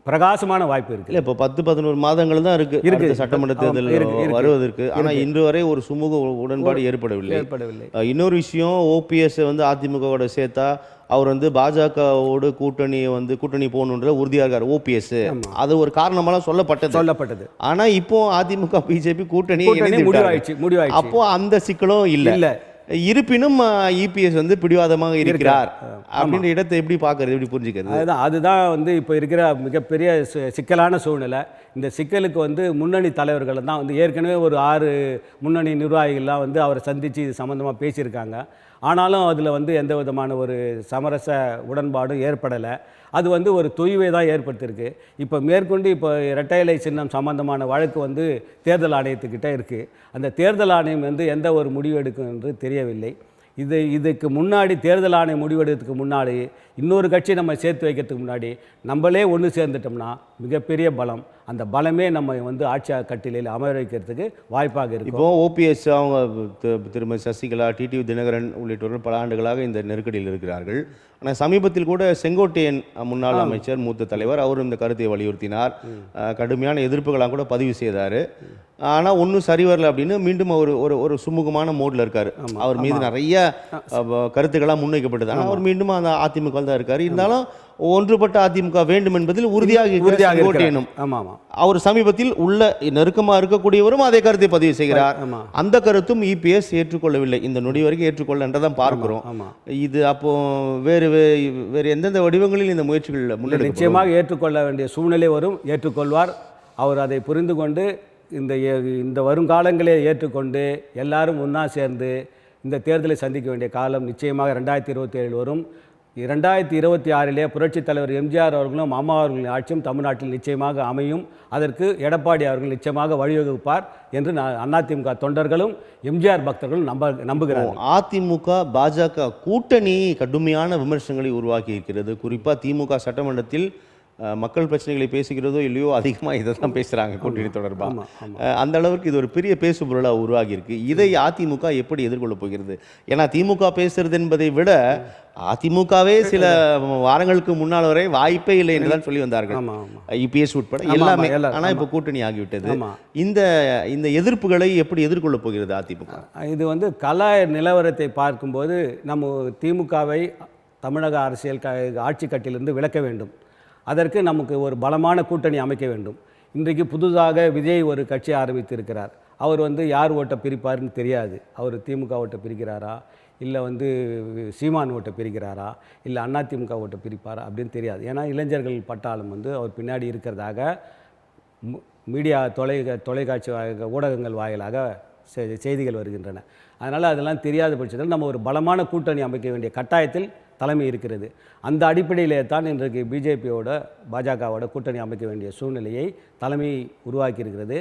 Speaker 2: பிரகாசமான வாய்ப்பு இருக்குது.
Speaker 1: இல்லை, இப்போ 10-11 மாதங்கள் தான் இருக்குது சட்டமன்ற தேர்தல் வருவதற்கு. ஆனால் இன்று வரை ஒரு சுமூக உடன்பாடு ஏற்படவில்லை. இன்னொரு விஷயம், ஓபிஎஸ் வந்து அதிமுகவோட சேர்த்தா அவர் வந்து பாஜகவோடு கூட்டணி போகணுன்ற உறுதியாக இருக்கார் ஓபிஎஸ். அது ஒரு காரணமெல்லாம் சொல்லப்பட்டது. ஆனால் இப்போ அதிமுக பிஜேபி கூட்டணி
Speaker 2: முடிவாயிடுச்சு.
Speaker 1: அப்போ அந்த சிக்கலும் இல்லை. இருப்பினும் இபிஎஸ் வந்து பிடிவாதமாக இருக்கிறார் அப்படின்ற இடத்தை எப்படி பார்க்கறது, எப்படி புரிஞ்சுக்கிறது?
Speaker 2: அதுதான் வந்து இப்போ இருக்கிற மிகப்பெரிய சிக்கலான சூழ்நிலை. இந்த சிக்கலுக்கு வந்து முன்னணி தலைவர்கள் தான் வந்து ஏற்கனவே ஒரு 6 முன்னணி நிர்வாகிகள்லாம் வந்து அவரை சந்தித்து இது சம்மந்தமாக பேசியிருக்காங்க. ஆனாலும் அதில் வந்து எந்த விதமான ஒரு சமரச உடன்பாடும் ஏற்படலை. அது வந்து ஒரு தொய்வை தான் ஏற்படுத்தியிருக்கு. இப்போ மேற்கொண்டு இரட்டை இலை சின்னம் சம்பந்தமான வழக்கு வந்து தேர்தல் ஆணையத்துக்கிட்ட இருக்குது. அந்த தேர்தல் ஆணையம் வந்து எந்த ஒரு முடிவு எடுக்கும் என்று தெரியவில்லை. இதுக்கு முன்னாடி தேர்தல் ஆணையம் முடிவெடுக்கிறதுக்கு முன்னாடி இன்னொரு கட்சி நம்ம சேர்த்து வைக்கிறதுக்கு முன்னாடி நம்மளே ஒன்று சேர்ந்துட்டோம்னா மிகப்பெரிய பலம். அந்த பலமே நம்ம வந்து ஆட்சி கட்டிலையில் அமர வைக்கிறதுக்கு வாய்ப்பாக இருக்கும்.
Speaker 1: இப்போ ஓபிஎஸ் அவங்க திருமதி சசிகலா, டிடிவி தினகரன் உள்ளிட்டோர்கள் பல ஆண்டுகளாக இந்த நெருக்கடியில் இருக்கிறார்கள். ஆனால் சமீபத்தில் கூட செங்கோட்டையன் முன்னாள் அமைச்சர், மூத்த தலைவர், அவரும் இந்த கருத்தை வலியுறுத்தினார். கடுமையான எதிர்ப்புகளாக கூட பதிவு செய்தார். ஆனால் ஒன்றும் சரி வரல அப்படின்னு மீண்டும் ஒரு சுமூகமான மோடில் இருக்கார். அவர் மீது நிறைய கருத்துக்களாக முன்வைக்கப்பட்டது. ஆனால் அவர் மீண்டும் அந்த அதிமுக தான் இருக்கார். இருந்தாலும் ஒன்றுபட்ட அதிமுக வேண்டும் என்பதில் உறுதியாக அவர் சமீபத்தில் உள்ள நெருக்கமாக இருக்கக்கூடியவரும் அதே கருத்தை பதிவு செய்கிறார். அந்த கருத்தும் இபிஎஸ் ஏற்றுக்கொள்ளவில்லை, இந்த நொடி வரைக்கும் ஏற்றுக்கொள்ளன்றதான் பார்க்கிறோம். இது அப்போ வேறு எந்தெந்த வடிவங்களில் இந்த முயற்சிகள் முன்னெடுக்க
Speaker 2: நிச்சயமாக ஏற்றுக்கொள்ள வேண்டிய சூழ்நிலை வரும். ஏற்றுக்கொள்வார். அவர் அதை புரிந்து கொண்டு இந்த வருங்காலங்களே ஏற்றுக்கொண்டு எல்லாரும் ஒன்றா சேர்ந்து இந்த தேர்தலை சந்திக்க வேண்டிய காலம் நிச்சயமாக 2027 வரும். 2026 புரட்சித் தலைவர் எம்ஜிஆர் அவர்களும் அம்மா அவர்களின் ஆட்சியும் தமிழ்நாட்டில் நிச்சயமாக அமையும். அதற்கு எடப்பாடி அவர்கள் நிச்சயமாக வழிவகுப்பார் என்று அதிமுக தொண்டர்களும் எம்ஜிஆர் பக்தர்களும் நம்புகிறார்கள்.
Speaker 1: அதிமுக பாஜக கூட்டணி கடுமையான விமர்சனங்களை உருவாக்கி இருக்கிறது. குறிப்பாக திமுக சட்டமன்றத்தில் மக்கள் பிரச்சனைகளை பேசுகிறதோ இல்லையோ அதிகமாக இதை தான் பேசுகிறாங்க கூட்டணி தொடர்பாக.
Speaker 2: ஆமாம் ஆமாம்.
Speaker 1: அந்த அளவுக்கு இது ஒரு பெரிய பேசுபொருளாக உருவாகி இருக்கு. இதை அதிமுக எப்படி எதிர்கொள்ளப் போகிறது? ஏன்னா திமுக பேசுறது என்பதை விட அதிமுகவே சில வாரங்களுக்கு முன்னால் வரை வாய்ப்பே இல்லை என்று தான் சொல்லி வந்தார்கள்,
Speaker 2: ஆமாம் ஆமாம்.
Speaker 1: இபிஎஸ் உட்பட
Speaker 2: ஆமா,
Speaker 1: எல்லாமே.
Speaker 2: எல்லாரும்.
Speaker 1: ஆனால் இப்போ கூட்டணி ஆகிவிட்டது.
Speaker 2: ஆமாம்.
Speaker 1: இந்த இந்த எதிர்ப்புகளை எப்படி எதிர்கொள்ளப் போகிறது அதிமுக?
Speaker 2: இது வந்து கல நிலவரத்தை பார்க்கும்போது நம்ம திமுகவை தமிழக அரசியல் ஆட்சி கட்டிலிருந்து விலக்க வேண்டும். அதற்கு நமக்கு ஒரு பலமான கூட்டணி அமைக்க வேண்டும். இன்றைக்கு புதுதாக விஜய் ஒரு கட்சி ஆரம்பித்திருக்கிறார். அவர் வந்து யார் ஓட்டை பிரிப்பார்னு தெரியாது. அவர் திமுக ஓட்டை பிரிக்கிறாரா, இல்லை வந்து சீமான் ஓட்டை பிரிக்கிறாரா, இல்லை அதிமுக ஓட்டை பிரிப்பாரா அப்படின்னு தெரியாது. ஏன்னா இளைஞர்கள் பட்டாளம் வந்து அவர் பின்னாடி இருக்கிறதாக மீடியா தொலைக்காட்சி ஊடகங்கள் வாயிலாக செய்திகள் வருகின்றன. அதனால் அதெல்லாம் தெரியாத பட்சத்தில் நம்ம ஒரு பலமான கூட்டணி அமைக்க வேண்டிய கட்டாயத்தில் தலைமை இருக்கிறது. அந்த அடிப்படையிலே தான் இன்றைக்கு பாஜகவோட கூட்டணி அமைக்க வேண்டிய சூழ்நிலையை தலைமை உருவாக்கி இருக்கிறது.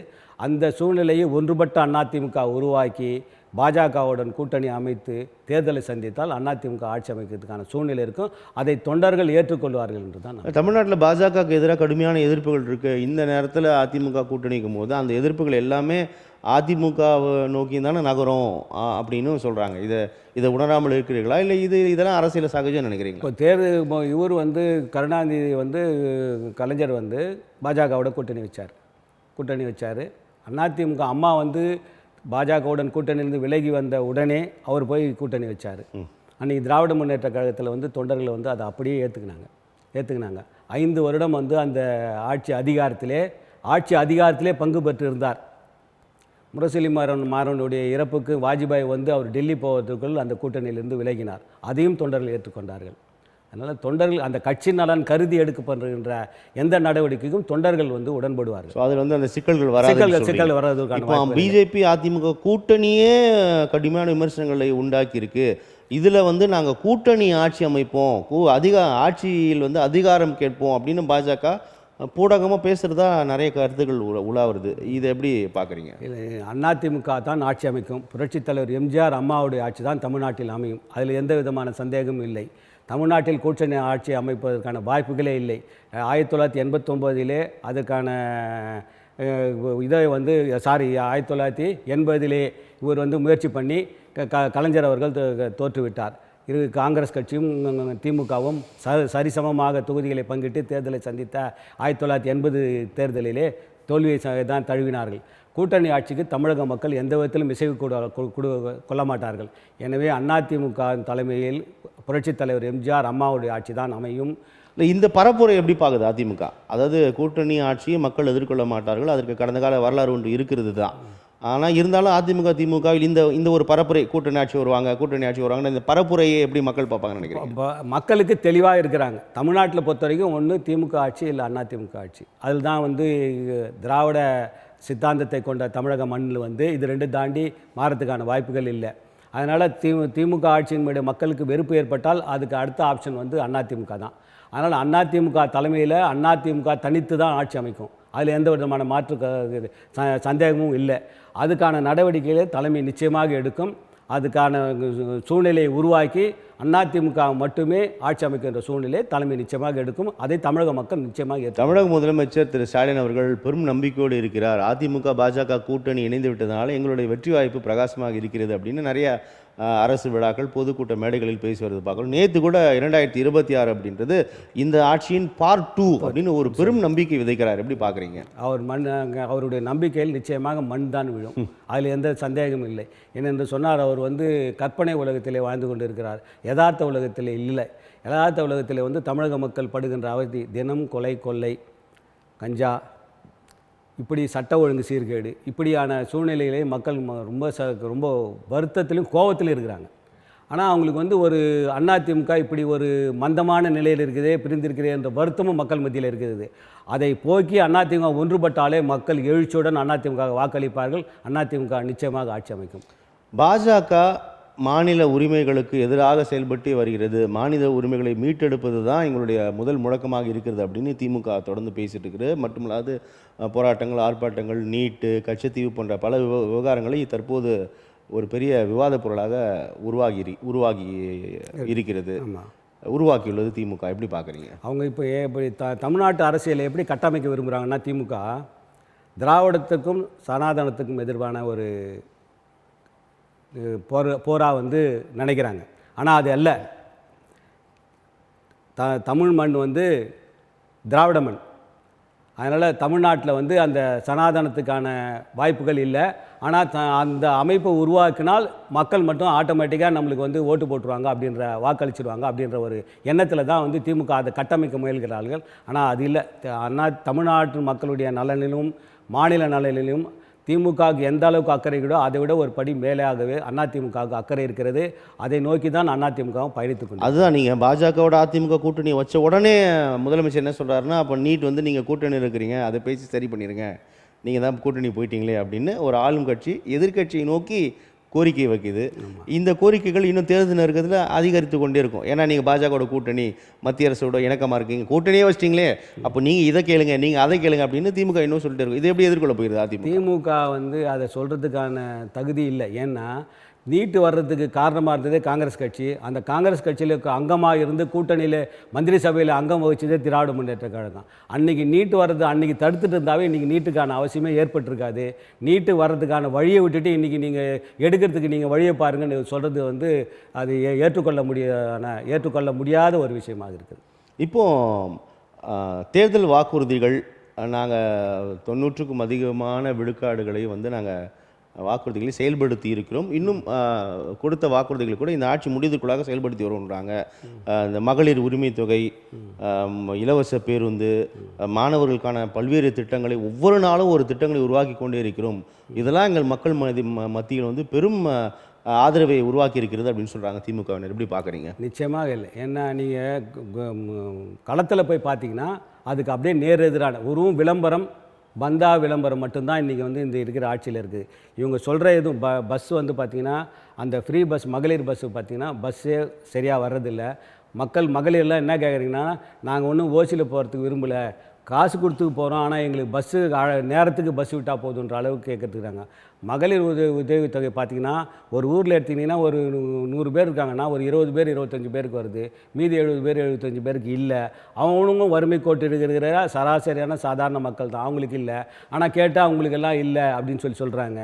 Speaker 2: அந்த சூழ்நிலையை ஒன்றுபட்ட அதிமுக உருவாக்கி பாஜகவுடன் கூட்டணி அமைத்து தேர்தலை சந்தித்தால் அதிமுக ஆட்சி அமைக்கிறதுக்கான சூழ்நிலை இருக்கும். அதை தொண்டர்கள் ஏற்றுக்கொள்வார்கள் என்று தான்.
Speaker 1: தமிழ்நாட்டில் பாஜகவுக்கு எதிராக கடுமையான எதிர்ப்புகள் இருக்குது. இந்த நேரத்தில் அதிமுக கூட்டணிக்கும் போது அந்த எதிர்ப்புகள் எல்லாமே அதிமுகவை நோக்கி தானே நகரும் அப்படின்னு சொல்கிறாங்க. இதை உணராமல் இருக்கிறீர்களா, இல்லை இதெல்லாம் அரசியல் சகஜம் நினைக்கிறீங்களா?
Speaker 2: இப்போ இவர் வந்து கருணாநிதி வந்து கலைஞர் வந்து பாஜகவோட கூட்டணி வச்சார். அதிமுக அம்மா வந்து பாஜகவுடன் கூட்டணியிலிருந்து விலகி வந்த உடனே அவர் போய் கூட்டணி வச்சார். அன்றைக்கி திராவிட முன்னேற்ற கழகத்தில் வந்து தொண்டர்கள் வந்து அதை அப்படியே ஏற்றுக்கினாங்க. 5 வருடம் வந்து அந்த ஆட்சி அதிகாரத்திலே பங்கு பெற்றிருந்தார். முரசொலி மாறனுடைய இறப்புக்கு வாஜ்பாய் வந்து அவர் டெல்லி போவதற்குள் அந்த கூட்டணியிலிருந்து விலகினார். அதையும் தொண்டர்கள் ஏற்றுக்கொண்டார்கள். அதனால் தொண்டர்கள் அந்த கட்சி நலன் கருதி எடுக்கப்படுகின்ற எந்த நடவடிக்கைக்கும் தொண்டர்கள் வந்து உடன்படுவார்கள்.
Speaker 1: ஸோ அதில் வந்து அந்த சிக்கல்கள் வராததுக்கான பிஜேபி அதிமுக கூட்டணியே கடுமையான விமர்சனங்களை உண்டாக்கி இருக்கு. இதில் வந்து நாங்கள் கூட்டணி ஆட்சி அமைப்போம், ஆட்சியில் வந்து அதிகாரம் கேட்போம் அப்படின்னு பாஜக பூடகமாக பேசுகிறதா நிறைய கருத்துக்கள் உலாவுறது. இதை எப்படி பார்க்குறீங்க?
Speaker 2: அதிமுக தான் ஆட்சி அமைக்கும். புரட்சித் தலைவர் எம்ஜிஆர் அம்மாவுடைய ஆட்சி தான் தமிழ்நாட்டில் அமையும். அதில் எந்த விதமான சந்தேகமும் இல்லை. தமிழ்நாட்டில் கூட்டணி ஆட்சி அமைப்பதற்கான வாய்ப்புகளே இல்லை. 1989 அதுக்கான இதை வந்து 1980 இவர் வந்து முயற்சி பண்ணி கலைஞர் அவர்கள் தோற்றுவிட்டார். காங்கிரஸ் கட்சியும் திமுகவும் சரிசமமாக தொகுதிகளை பங்கிட்டு தேர்தலை சந்தித்த 1980 தேர்தலிலே தோல்வியை தான் தழுவினார்கள். கூட்டணி ஆட்சிக்கு தமிழக மக்கள் எந்த விதத்திலும் இசைவு கொள்ள மாட்டார்கள். எனவே அதிமுக தலைமையில் புரட்சித் தலைவர் எம்ஜிஆர் அம்மாவுடைய ஆட்சி தான் அமையும்.
Speaker 1: இந்த பரப்புரை எப்படி பார்க்குது அதிமுக? அதாவது கூட்டணி ஆட்சியை மக்கள் எதிர்கொள்ள மாட்டார்கள், அதற்கு கடந்த கால வரலாறு ஒன்று இருக்கிறது தான். ஆனால் இருந்தாலும் அதிமுக திமுகவில் இந்த ஒரு பரப்புரை, கூட்டணி ஆட்சி வருவாங்க, இந்த பரப்புரையை எப்படி மக்கள் பார்ப்பாங்கன்னு நினைக்கிறேன்?
Speaker 2: மக்களுக்கு தெளிவாக இருக்கிறாங்க. தமிழ்நாட்டில் பொறுத்த வரைக்கும் ஒன்று திமுக ஆட்சி இல்லை அதிமுக ஆட்சி. அதில் தான் வந்து திராவிட சித்தாந்தத்தை கொண்ட தமிழக மண்ணில் வந்து இது ரெண்டு தாண்டி மாறத்துக்கான வாய்ப்புகள் இல்லை. அதனால் திமுக ஆட்சியினுடைய மக்களுக்கு வெறுப்பு ஏற்பட்டால் அதுக்கு அடுத்த ஆப்ஷன் வந்து அதிமுக தான். அதனால் அதிமுக தலைமையில் அதிமுக தனித்து தான் ஆட்சி அமைக்கும். அதில் எந்த விதமான மாற்று சந்தேகமும் இல்லை. அதுக்கான நடவடிக்கைகளை தலைமை நிச்சயமாக எடுக்கும். அதுக்கான சூழ்நிலையை உருவாக்கி அதிமுக மட்டுமே ஆட்சி அமைக்கின்ற சூழ்நிலை தலைமை நிச்சயமாக எடுக்கும். அதை தமிழக மக்கள் நிச்சயமாக
Speaker 1: தமிழக முதலமைச்சர் திரு ஸ்டாலின் அவர்கள் பெரும் நம்பிக்கையோடு இருக்கிறார். அதிமுக பாஜக கூட்டணி இணைந்து விட்டதனால எங்களுடைய வெற்றி வாய்ப்பு பிரகாசமாக இருக்கிறது அப்படின்னு நிறைய அரசு விழாக்கள் பொதுக்கூட்ட மேடைகளில் பேசி வருது பார்க்கணும். நேற்று கூட 2026 அப்படின்றது இந்த ஆட்சியின் பார்ட் 2 அப்படின்னு ஒரு பெரும் நம்பிக்கை விதைக்கிறார். எப்படி பார்க்குறீங்க?
Speaker 2: அவருடைய நம்பிக்கையில் நிச்சயமாக மண் தான் விழும், அதில் எந்த சந்தேகமும் இல்லை. ஏனென்று சொன்னார், அவர் வந்து கற்பனை உலகத்திலே வாழ்ந்து கொண்டு இருக்கிறார், யதார்த்த உலகத்திலே இல்லை. யதார்த்த உலகத்திலே வந்து தமிழக மக்கள் படுகின்ற அவதி, தினம் கொலை, கொள்ளை, கஞ்சா, இப்படி சட்ட ஒழுங்கு சீர்கேடு, இப்படியான சூழ்நிலையிலே மக்கள் ரொம்ப வருத்தத்திலும் கோபத்திலும் இருக்கிறாங்க. ஆனால் அவங்களுக்கு வந்து ஒரு அதிமுக இப்படி ஒரு மந்தமான நிலையில் இருக்குதே, பிரிந்திருக்கிறதே என்ற வருத்தமும் மக்கள் மத்தியில் இருக்கிறது. அதை போக்கி அதிமுக ஒன்றுபட்டாலே மக்கள் எழுச்சியுடன் அதிமுக வாக்களிப்பார்கள். அதிமுக நிச்சயமாக ஆட்சி அமைக்கும்.
Speaker 1: பாஜக மாநில உரிமைகளுக்கு எதிராக செயல்பட்டு வருகிறது. மாநில உரிமைகளை மீட்டெடுப்பது தான் எங்களுடைய முதல் முழக்கமாக இருக்கிறது அப்படின்னு திமுக தொடர்ந்து பேசிட்டு இருக்குது. மட்டுமல்லாது போராட்டங்கள், ஆர்ப்பாட்டங்கள், நீட்டு, கச்சத்தீவு போன்ற பல விவகாரங்களை தற்போது ஒரு பெரிய விவாத பொருளாக உருவாகி இருக்கிறது. உருவாக்கியுள்ளது திமுக. எப்படி பார்க்குறீங்க?
Speaker 2: அவங்க இப்போ இப்படி தமிழ்நாட்டு அரசியலை எப்படி கட்டமைக்க விரும்புகிறாங்கன்னா, திமுக திராவிடத்துக்கும் சனாதனத்துக்கும் எதிர்வான ஒரு போராக வந்து நினைக்கிறாங்க. ஆனால் அது அல்ல. தமிழ் மண் வந்து திராவிட மண். அதனால் தமிழ்நாட்டில் வந்து அந்த சனாதனத்துக்கான வாய்ப்புகள் இல்லை. ஆனால் அந்த அமைப்பை உருவாக்கினால் மக்கள் மட்டும் ஆட்டோமேட்டிக்காக நம்மளுக்கு வந்து ஓட்டு போட்டுருவாங்க, அப்படின்ற வாக்களிச்சிடுவாங்க அப்படின்ற ஒரு எண்ணத்தில் தான் வந்து திமுக அதை கட்டமைக்க முயல்கிறார்கள். ஆனால் அது இல்லை. தமிழ்நாட்டு மக்களுடைய நலனிலும் மாநில நலனிலும் திமுகவுக்கு எந்த அளவுக்கு அக்கறை இருக்கோ அதை விட ஒரு படி மேலாகவே அதிமுகவுக்கு அக்கறை இருக்கிறது. அதை நோக்கி தான் அதிமுகவும் பயணித்துக்கொண்டு.
Speaker 1: அதுதான் நீங்கள் பாஜகவோட அதிமுக கூட்டணி வச்ச உடனே முதலமைச்சர் என்ன சொல்கிறாருன்னா, அப்போ நீட் வந்து நீங்கள் கூட்டணி இருக்கிறீங்க, அதை பேசி சரி பண்ணிடுங்க, நீங்கள் தான் கூட்டணி போயிட்டீங்களே அப்படின்னு ஒரு ஆளும் கட்சி எதிர்க்கட்சியை நோக்கி கோரிக்கை வைக்குது. இந்த கோரிக்கைகள் இன்னும் தேர்தல் நெருக்கத்தில் அதிகரித்து கொண்டே இருக்கும். ஏன்னா நீங்கள் பாஜகவோட கூட்டணி மத்திய அரசோட இணக்கமாக இருக்கீங்க, கூட்டணியே வச்சிட்டிங்களே, அப்போ நீங்கள் இதை கேளுங்க, நீங்கள் அதை கேளுங்க அப்படின்னு திமுக இன்னும் சொல்லிட்டு இருக்கும். இதை எப்படி எதிர்கொள்ள போயிருது
Speaker 2: திமுக வந்து அதை சொல்கிறதுக்கான தகுதி இல்லை. ஏன்னா நீட்டு வர்றதுக்கு காரணமாக இருந்ததே காங்கிரஸ் கட்சி. அந்த காங்கிரஸ் கட்சியில் அங்கமாக இருந்து கூட்டணியில் மந்திரி சபையில் அங்கம் வகிச்சதே திராவிட முன்னேற்ற கழகம். அன்றைக்கி நீட்டு வர்றது அன்றைக்கி தடுத்துட்டு இருந்தாவே இன்றைக்கி நீட்டுக்கான அவசியமே ஏற்பட்டிருக்காது. நீட்டு வர்றதுக்கான வழியை விட்டுட்டு இன்றைக்கி நீங்கள் எடுக்கிறதுக்கு நீங்கள் வழியை பாருங்கன்னு சொல்கிறது வந்து அது ஏற்றுக்கொள்ள முடியாத ஒரு விஷயமாக இருக்குது.
Speaker 1: இப்போது தேர்தல் வாக்குறுதிகள் நாங்கள் 90க்கும் அதிகமான விழுக்காடுகளை வந்து நாங்கள் வாக்குறுதிகளை செயல்படுத்தி இருக்கிறோம். இன்னும் கொடுத்த வாக்குறுதிகளை கூட இந்த ஆட்சி முடிவுக்குள்ளாக செயல்படுத்தி வருன்றாங்க. இந்த மகளிர் உரிமை தொகை, இலவச பேருந்து, மாணவர்களுக்கான பல்வேறு திட்டங்களை ஒவ்வொரு நாளும் ஒரு திட்டங்களை உருவாக்கி கொண்டே இருக்கிறோம். இதெல்லாம் எங்கள் மக்கள் மத்தியில் வந்து பெரும் ஆதரவை உருவாக்கி இருக்கிறது அப்படின்னு சொல்கிறாங்க திமுகவினர். எப்படி பார்க்குறீங்க?
Speaker 2: நிச்சயமாக இல்லை. ஏன்னா நீங்கள் களத்தில் போய் பார்த்தீங்கன்னா அதுக்கு அப்படியே நேர் எதிரான ஒரு விளம்பரம், பந்தா விளம்பரம் மட்டும்தான் இன்றைக்கி வந்து இந்த இருக்கிற ஆட்சியில் இருக்குது. இவங்க சொல்கிற எதுவும் பஸ் வந்து பார்த்திங்கன்னா அந்த ஃப்ரீ பஸ், மகளிர் பஸ்ஸு பார்த்திங்கன்னா பஸ்ஸே சரியாக வர்றதில்லை. மகளிர்லாம் என்ன கேட்குறீங்கன்னா, நாங்கள் ஒன்றும் ஓசியில் போகிறதுக்கு விரும்பலை, காசு கொடுத்து போகிறோம், ஆனால் எங்களுக்கு பஸ்ஸு நேரத்துக்கு பஸ் விட்டால் போதுன்ற அளவுக்கு கேட்குறதுக்குறாங்க. மகளிர் உதவித்தொகை பார்த்திங்கன்னா ஒரு ஊரில் எடுத்திங்கன்னா ஒரு 100 பேர் இருக்காங்கன்னா ஒரு 20 பேர் 25 பேருக்கு வருது, மீதி 70 பேர் 75 பேருக்கு இல்லை. அவங்களும் வறுமை கோட்டு இருக்கிற சராசரியான சாதாரண மக்கள் தான், அவங்களுக்கு இல்லை. ஆனால் கேட்டால் அவங்களுக்கெல்லாம் இல்லை அப்படின்னு சொல்கிறாங்க.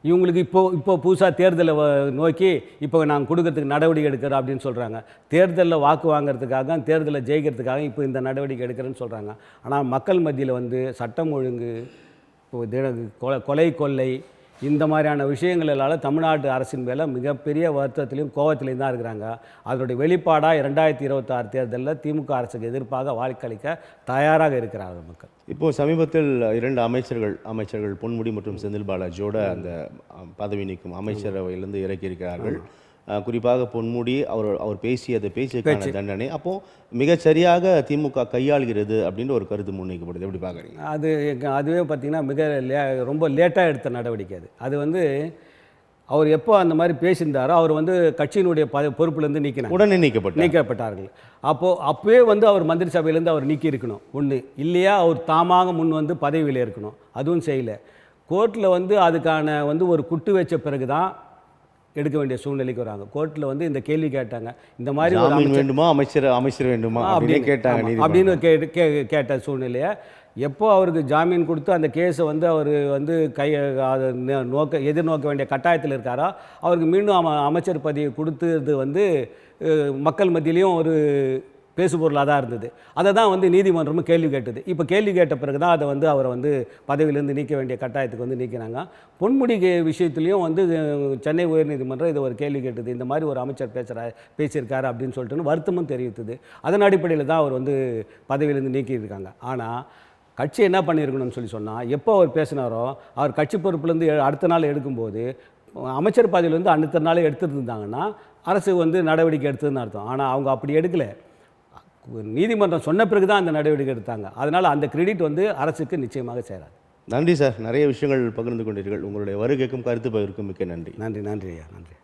Speaker 2: இவங்களுக்கு இப்போ புதுசாக தேர்தலை நோக்கி இப்போ நாங்கள் கொடுக்கறதுக்கு நடவடிக்கை எடுக்கிறோம் அப்படின்னு சொல்கிறாங்க. தேர்தலில் வாக்கு வாங்கிறதுக்காக, தேர்தலில் ஜெயிக்கிறதுக்காக இப்போ இந்த நடவடிக்கை எடுக்கிறேன்னு சொல்கிறாங்க. ஆனால் மக்கள் மத்தியில் வந்து சட்டம் ஒழுங்கு, கொலை கொள்ளை, இந்த மாதிரியான விஷயங்களால் தமிழ்நாட்டு அரசின் மேலே மிகப்பெரிய வருத்தத்திலையும் கோபத்திலையும் தான் இருக்கிறாங்க. அதனுடைய வெளிப்பாடாக 2026 தேர்தலில் திமுக அரசுக்கு எதிர்ப்பாக வாக்களிக்க தயாராக இருக்கிறார்கள் மக்கள்.
Speaker 1: இப்போது சமீபத்தில் 2 அமைச்சர்கள் பொன்முடி மற்றும் செந்தில் பாலாஜியோட அந்த பதவி நீக்கும் அமைச்சரவையிலிருந்து இறக்கியிருக்கிறார்கள். குறிப்பாக பொன்முடி அவர் பேசியதுக்கான தண்டனை அப்போது மிகச்சரியாக திமுக கையாளுகிறது அப்படின்ற ஒரு கருத்து முன்வைக்கப்படுது. எப்படி பார்க்குறீங்க?
Speaker 2: அதுவே பார்த்திங்கன்னா ரொம்ப லேட்டாக எடுத்த நடவடிக்கை. அது வந்து அவர் எப்போ அந்த மாதிரி பேசியிருந்தாரோ அவர் வந்து கட்சியினுடைய பொறுப்புலேருந்து உடனே நீக்கப்பட்டார்கள். அப்போவே வந்து அவர் மந்திரி சபையிலேருந்து அவர் நீக்கி இருக்கணும். ஒன்று இல்லையா, அவர் தாமாக முன் வந்து பதவியில் இருக்கணும். அதுவும் செய்யலை. கோர்ட்டில் வந்து அதுக்கான வந்து ஒரு குட்டு வச்ச பிறகு தான் எடுக்க வேண்டிய சூழ்நிலைக்கு வராங்க. கோர்ட்டில் வந்து இந்த கேள்வி கேட்டாங்க, இந்த மாதிரி
Speaker 1: வேண்டுமா அமைச்சர் வேண்டுமா அப்படின்னு கேட்டாங்க.
Speaker 2: அப்படின்னு கேட்ட சூழ்நிலையை எப்போ அவருக்கு ஜாமீன் கொடுத்து அந்த கேஸை வந்து அவர் வந்து எதிர்நோக்க வேண்டிய கட்டாயத்தில் இருக்காரோ அவருக்கு மீண்டும் அமைச்சர் பதவி கொடுத்தது வந்து மக்கள் மத்தியிலையும் ஒரு பேசுபொருளாக தான் இருந்தது. அதை தான் வந்து நீதிமன்றமும் கேள்வி கேட்டது. இப்போ கேள்வி கேட்ட பிறகு தான் அதை வந்து அவரை வந்து பதவியிலேருந்து நீக்க வேண்டிய கட்டாயத்துக்கு வந்து நீக்கினாங்க. பொன்முடி விஷயத்துலையும் வந்து சென்னை உயர்நீதிமன்றம் இதை ஒரு கேள்வி கேட்டது, இந்த மாதிரி ஒரு அமைச்சர் பேசியிருக்காரு அப்படின்னு சொல்லிட்டு வருத்தமும் தெரிவித்தது. அதன் அடிப்படையில் தான் அவர் வந்து பதவியிலேருந்து நீக்கியிருக்காங்க. ஆனால் கட்சி என்ன பண்ணியிருக்கணும்னு சொன்னால், எப்போ அவர் பேசினாரோ அவர் கட்சி பொறுப்புலேருந்து அடுத்த நாள் எடுக்கும்போது அமைச்சர் பதவியிலேருந்து அடுத்த நாள் எடுத்துருந்தாங்கன்னா அரசு வந்து நடவடிக்கை எடுத்ததுன்னு அர்த்தம். ஆனால் அவங்க அப்படி எடுக்கலை. நீதிமன்றம் சொன்ன பிறகு தான் அந்த நடவடிக்கை எடுத்தாங்க. அதனால் அந்த கிரெடிட் வந்து அரசுக்கு நிச்சயமாக சேராது.
Speaker 1: நன்றி சார், நிறைய விஷயங்கள் பகிர்ந்து கொண்டீர்கள். உங்களுடைய வருகைக்கும் கருத்து பகிர்வுக்கும் மிக்க நன்றி.
Speaker 2: நன்றி ஐயா, நன்றி.